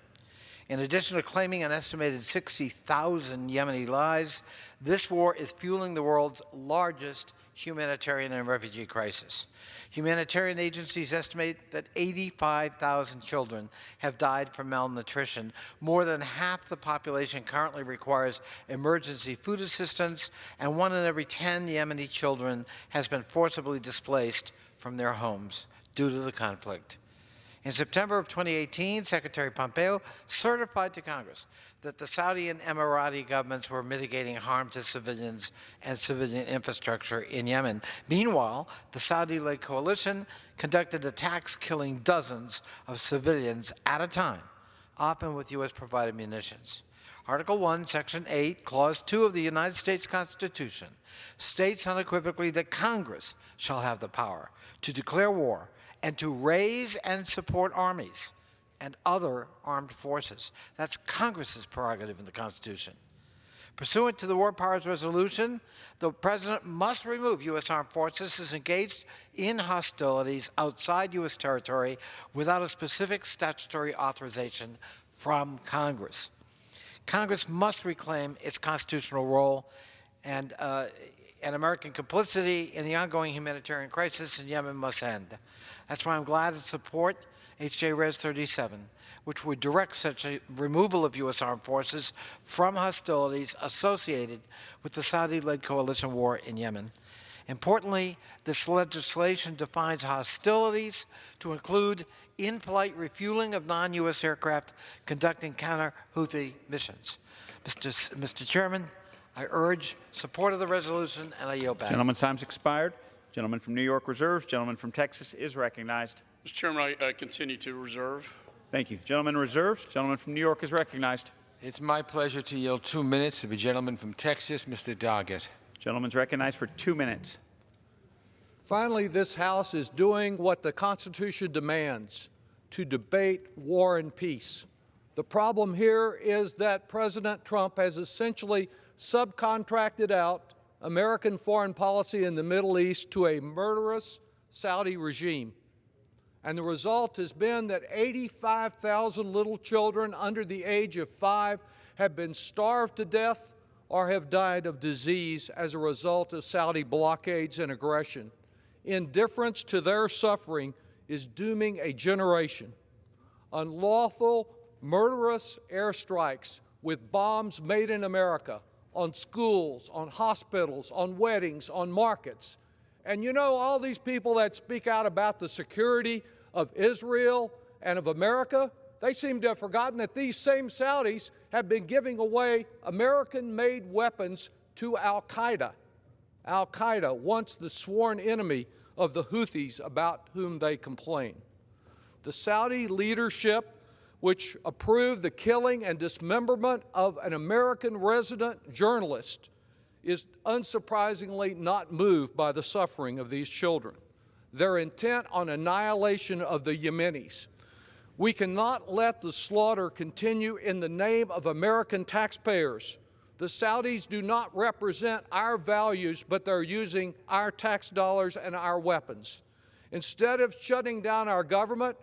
In addition to claiming an estimated 60,000 Yemeni lives, this war is fueling the world's largest humanitarian and refugee crisis. Humanitarian agencies estimate that 85,000 children have died from malnutrition. More than half the population currently requires emergency food assistance, and 1 in every 10 Yemeni children has been forcibly displaced from their homes due to the conflict. In September of 2018, Secretary Pompeo certified to Congress that the Saudi and Emirati governments were mitigating harm to civilians and civilian infrastructure in Yemen. Meanwhile, the Saudi-led coalition conducted attacks killing dozens of civilians at a time, often with U.S.-provided munitions. Article 1, Section 8, Clause 2 of the United States Constitution states unequivocally that Congress shall have the power to declare war and to raise and support armies and other armed forces. That's Congress's prerogative in the Constitution. Pursuant to the War Powers Resolution, the President must remove U.S. armed forces as engaged in hostilities outside U.S. territory without a specific statutory authorization from Congress. Congress must reclaim its constitutional role, and American complicity in the ongoing humanitarian crisis in Yemen must end. That's why I'm glad to support H.J. Res. 37, which would direct such a removal of U.S. armed forces from hostilities associated with the Saudi-led coalition war in Yemen. Importantly, this legislation defines hostilities to include in-flight refueling of non-U.S. aircraft conducting counter-Houthi missions. Mr. Chairman, I urge support of the resolution, and I yield back. Gentleman's time's expired. Gentleman from New York reserves. Gentleman from Texas is recognized. Mr. Chairman, I continue to reserve. Thank you. Gentleman reserves. Gentleman from New York is recognized. It's my pleasure to yield 2 minutes to the gentleman from Texas, Mr. Doggett. Gentleman's recognized for 2 minutes. Finally, this House is doing what the Constitution demands, to debate war and peace. The problem here is that President Trump has essentially subcontracted out American foreign policy in the Middle East to a murderous Saudi regime. And the result has been that 85,000 little children under the age of 5 have been starved to death or have died of disease as a result of Saudi blockades and aggression. Indifference to their suffering is dooming a generation. Unlawful, murderous airstrikes with bombs made in America on schools, on hospitals, on weddings, on markets. And you know, all these people that speak out about the security of Israel and of America, they seem to have forgotten that these same Saudis have been giving away American-made weapons to Al-Qaeda. Al-Qaeda, once the sworn enemy of the Houthis about whom they complain. The Saudi leadership, which approved the killing and dismemberment of an American resident journalist, is unsurprisingly not moved by the suffering of these children. They're intent on annihilation of the Yemenis. We cannot let the slaughter continue in the name of American taxpayers. The Saudis do not represent our values, but they're using our tax dollars and our weapons. Instead of shutting down our government,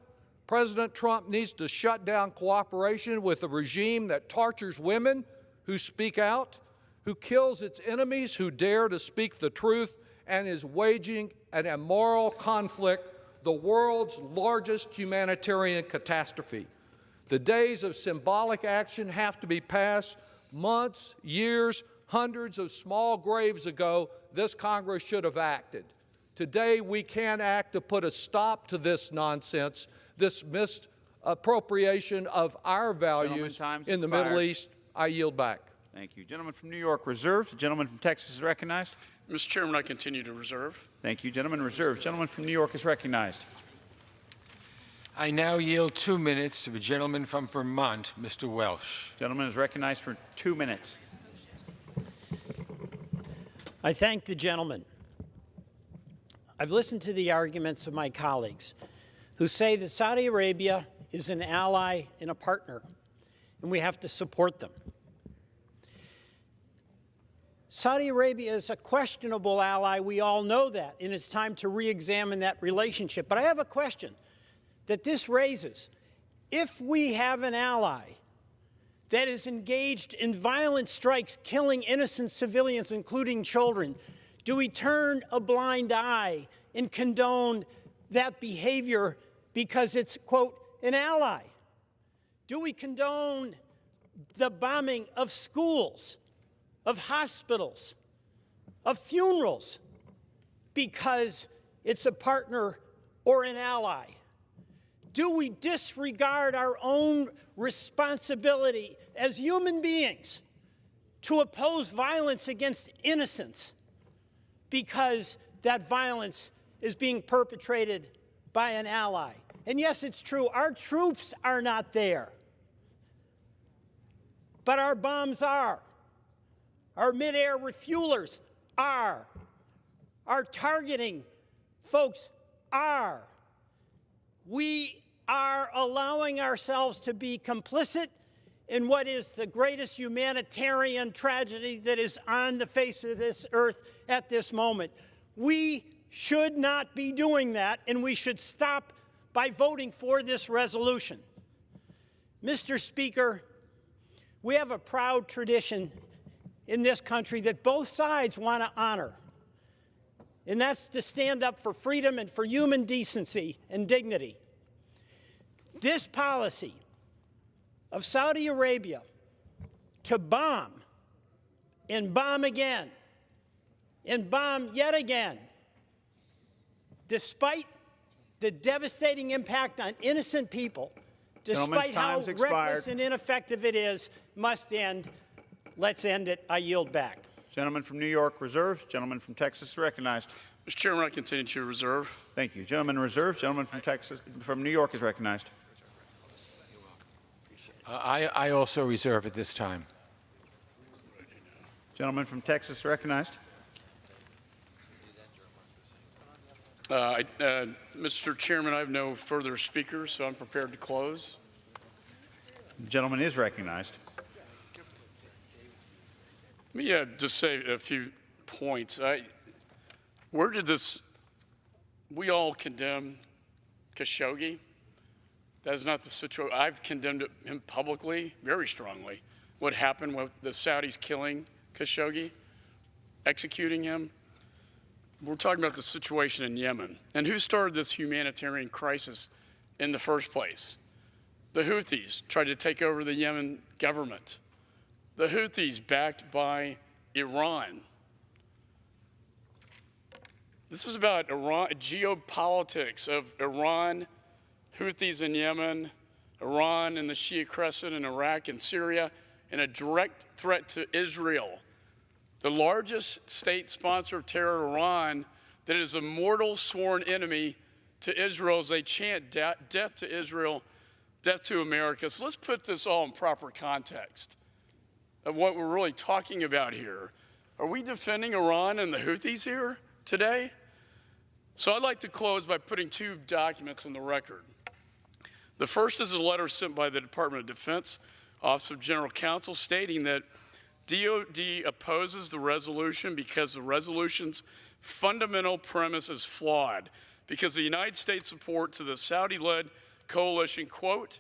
President Trump needs to shut down cooperation with a regime that tortures women who speak out, who kills its enemies who dare to speak the truth, and is waging an immoral conflict, the world's largest humanitarian catastrophe. The days of symbolic action have to be past. Months, years, hundreds of small graves ago, this Congress should have acted. Today, we can act to put a stop to this nonsense, this misappropriation of our values in the Middle East. I yield back. Thank you. Gentleman from New York reserved. The gentleman from Texas is recognized. Mr. Chairman, I continue to reserve. Thank you. Gentleman reserved. Gentleman from New York is recognized. I now yield 2 minutes to the gentleman from Vermont, Mr. Welsh. Gentleman is recognized for 2 minutes. I thank the gentleman. I've listened to the arguments of my colleagues who say that Saudi Arabia is an ally and a partner, and we have to support them. Saudi Arabia is a questionable ally. We all know that, and it's time to re-examine that relationship. But I have a question that this raises. If we have an ally that is engaged in violent strikes, killing innocent civilians, including children, do we turn a blind eye and condone that behavior because it's, quote, an ally? Do we condone the bombing of schools, of hospitals, of funerals because it's a partner or an ally? Do we disregard our own responsibility as human beings to oppose violence against innocents because that violence is being perpetrated by an ally? And yes, it's true, our troops are not there, but our bombs are. Our mid-air refuelers are. Our targeting folks are. We are allowing ourselves to be complicit in what is the greatest humanitarian tragedy that is on the face of this earth at this moment. We should not be doing that, and we should stop by voting for this resolution. Mr. Speaker, we have a proud tradition in this country that both sides want to honor, and that's to stand up for freedom and for human decency and dignity. This policy of Saudi Arabia to bomb and bomb again and bomb yet again, despite the devastating impact on innocent people, despite how reckless and ineffective it is, must end. Let's end it. I yield back. Gentleman from New York reserves. Gentleman from Texas recognized. Mr. Chairman, I continue to reserve. Thank you. Gentleman reserves. Gentleman from New York is recognized. I also reserve at this time. Gentleman from Texas recognized. Mr. Chairman, I have no further speakers, so I'm prepared to close. The gentleman is recognized. Let me just say a few points. Where did this, we all condemn Khashoggi. That is not the situation. I've condemned him publicly, very strongly. What happened with the Saudis killing Khashoggi, executing him. We're talking about the situation in Yemen. And who started this humanitarian crisis in the first place? The Houthis tried to take over the Yemen government. The Houthis backed by Iran. This was about Iran, geopolitics of Iran, Houthis in Yemen, Iran and the Shia Crescent in Iraq and Syria, and a direct threat to Israel. The largest state sponsor of terror, Iran, that is a mortal sworn enemy to Israel as they chant death to Israel, death to America. So let's put this all in proper context of what we're really talking about here. Are we defending Iran and the Houthis here today? So I'd like to close by putting two documents on the record. The first is a letter sent by the Department of Defense, Office of General Counsel, stating that DOD opposes the resolution because the resolution's fundamental premise is flawed, because the United States support to the Saudi-led coalition, quote,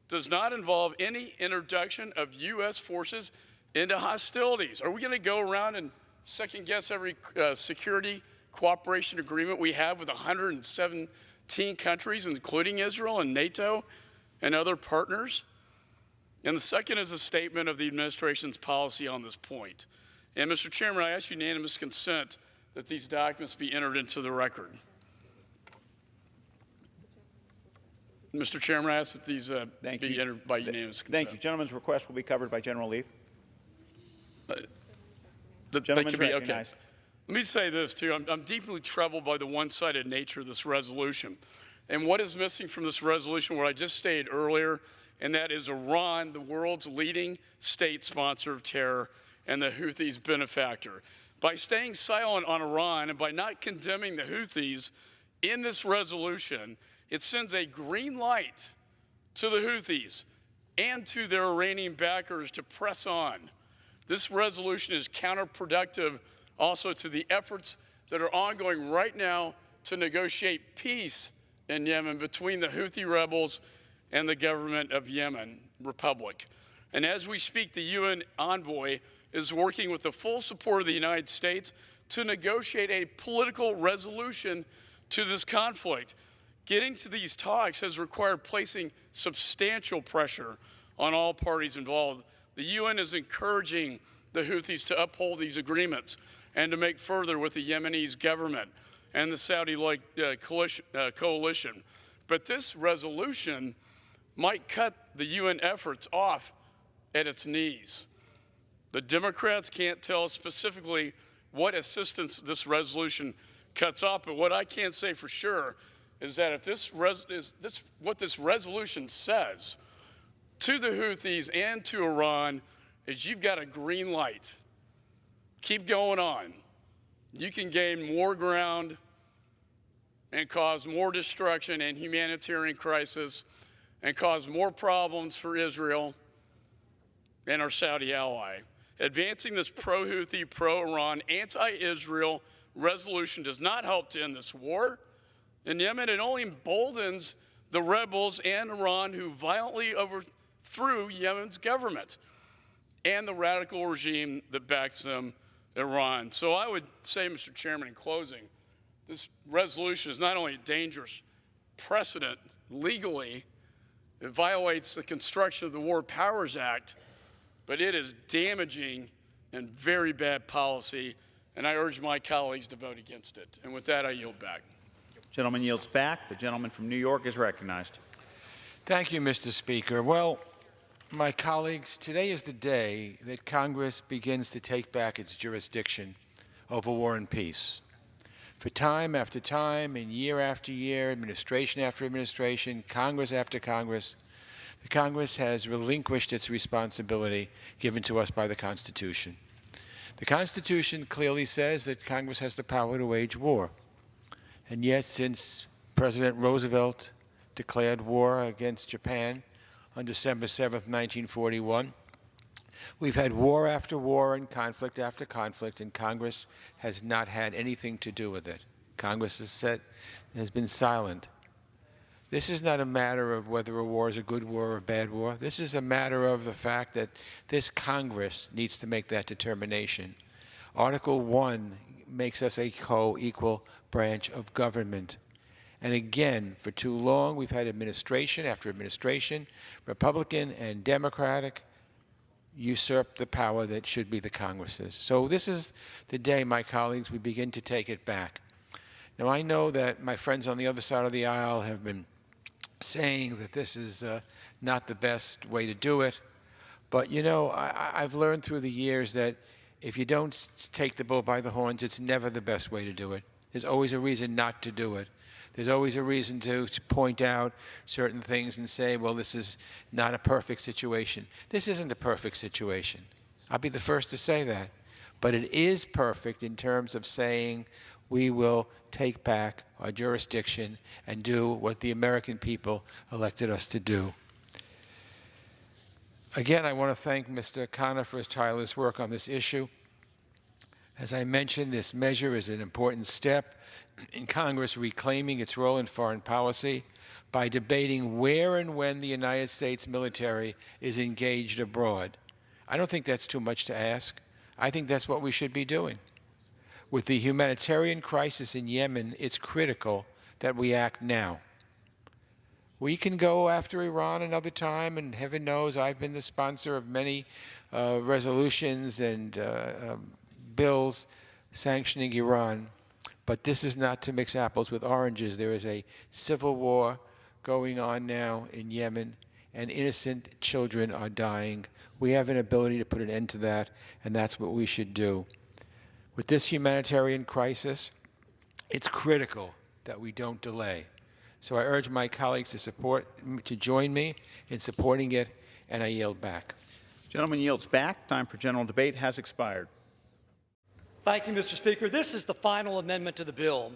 does not involve any introduction of U.S. forces into hostilities. Are we going to go around and second-guess every security cooperation agreement we have with 117 countries, including Israel and NATO and other partners? And the second is a statement of the administration's policy on this point. And Mr. Chairman, I ask unanimous consent that these documents be entered into the record. Mr. Chairman, I ask that these be entered by unanimous consent. Thank you. Gentleman's request will be covered by General Leave. Gentleman's recognized. Okay. Let me say this, too. I'm deeply troubled by the one-sided nature of this resolution. And what is missing from this resolution, what I just stated earlier, and that is Iran, the world's leading state sponsor of terror, and the Houthis' benefactor. By staying silent on Iran and by not condemning the Houthis in this resolution, it sends a green light to the Houthis and to their Iranian backers to press on. This resolution is counterproductive also to the efforts that are ongoing right now to negotiate peace in Yemen between the Houthi rebels and the government of Yemen Republic. And as we speak, the UN envoy is working with the full support of the United States to negotiate a political resolution to this conflict. Getting to these talks has required placing substantial pressure on all parties involved. The UN is encouraging the Houthis to uphold these agreements and to make further with the Yemenis government and the Saudi-like coalition. But this resolution might cut the UN efforts off at its knees. The Democrats can't tell us specifically what assistance this resolution cuts off, but what I can say for sure is that if what this resolution says to the Houthis and to Iran is you've got a green light. Keep going on. You can gain more ground and cause more destruction and humanitarian crisis and cause more problems for Israel and our Saudi ally. Advancing this pro-Houthi, pro-Iran, anti-Israel resolution does not help to end this war in Yemen. It only emboldens the rebels and Iran who violently overthrew Yemen's government and the radical regime that backs them, Iran. So I would say, Mr. Chairman, in closing, this resolution is not only a dangerous precedent legally, it violates the construction of the War Powers Act, but it is damaging and very bad policy, and I urge my colleagues to vote against it. And with that, I yield back. Gentleman yields back. The gentleman from New York is recognized. Thank you, Mr. Speaker. Well, my colleagues, today is the day that Congress begins to take back its jurisdiction over war and peace. For time after time and year after year, administration after administration, Congress after Congress, the Congress has relinquished its responsibility given to us by the Constitution. The Constitution clearly says that Congress has the power to wage war. And yet, since President Roosevelt declared war against Japan on December 7th, 1941, we've had war after war and conflict after conflict, and Congress has not had anything to do with it. Congress has been silent. This is not a matter of whether a war is a good war or a bad war. This is a matter of the fact that this Congress needs to make that determination. Article 1 makes us a co-equal branch of government. And again, for too long, we've had administration after administration, Republican and Democratic, usurp the power that should be the Congress's. So this is the day, my colleagues, we begin to take it back. Now, I know that my friends on the other side of the aisle have been saying that this is not the best way to do it. But, you know, I've learned through the years that if you don't take the bull by the horns, it's never the best way to do it. There's always a reason not to do it. There's always a reason to point out certain things and say, well, this is not a perfect situation. This isn't a perfect situation. I'll be the first to say that. But it is perfect in terms of saying we will take back our jurisdiction and do what the American people elected us to do. Again, I want to thank Mr. Khanna for his tireless work on this issue. As I mentioned, this measure is an important step in Congress reclaiming its role in foreign policy by debating where and when the United States military is engaged abroad. I don't think that's too much to ask. I think that's what we should be doing. With the humanitarian crisis in Yemen, it's critical that we act now. We can go after Iran another time, and heaven knows I've been the sponsor of many resolutions and bills sanctioning Iran. But this is not to mix apples with oranges. There is a civil war going on now in Yemen. and innocent children are dying. We have an ability to put an end to that, and that's what we should do. With this humanitarian crisis, it's critical that we don't delay. So I urge my colleagues to join me in supporting it, and I yield back. Gentleman yields back. Time for general debate has expired. Thank you, Mr. Speaker. This is the final amendment to the bill.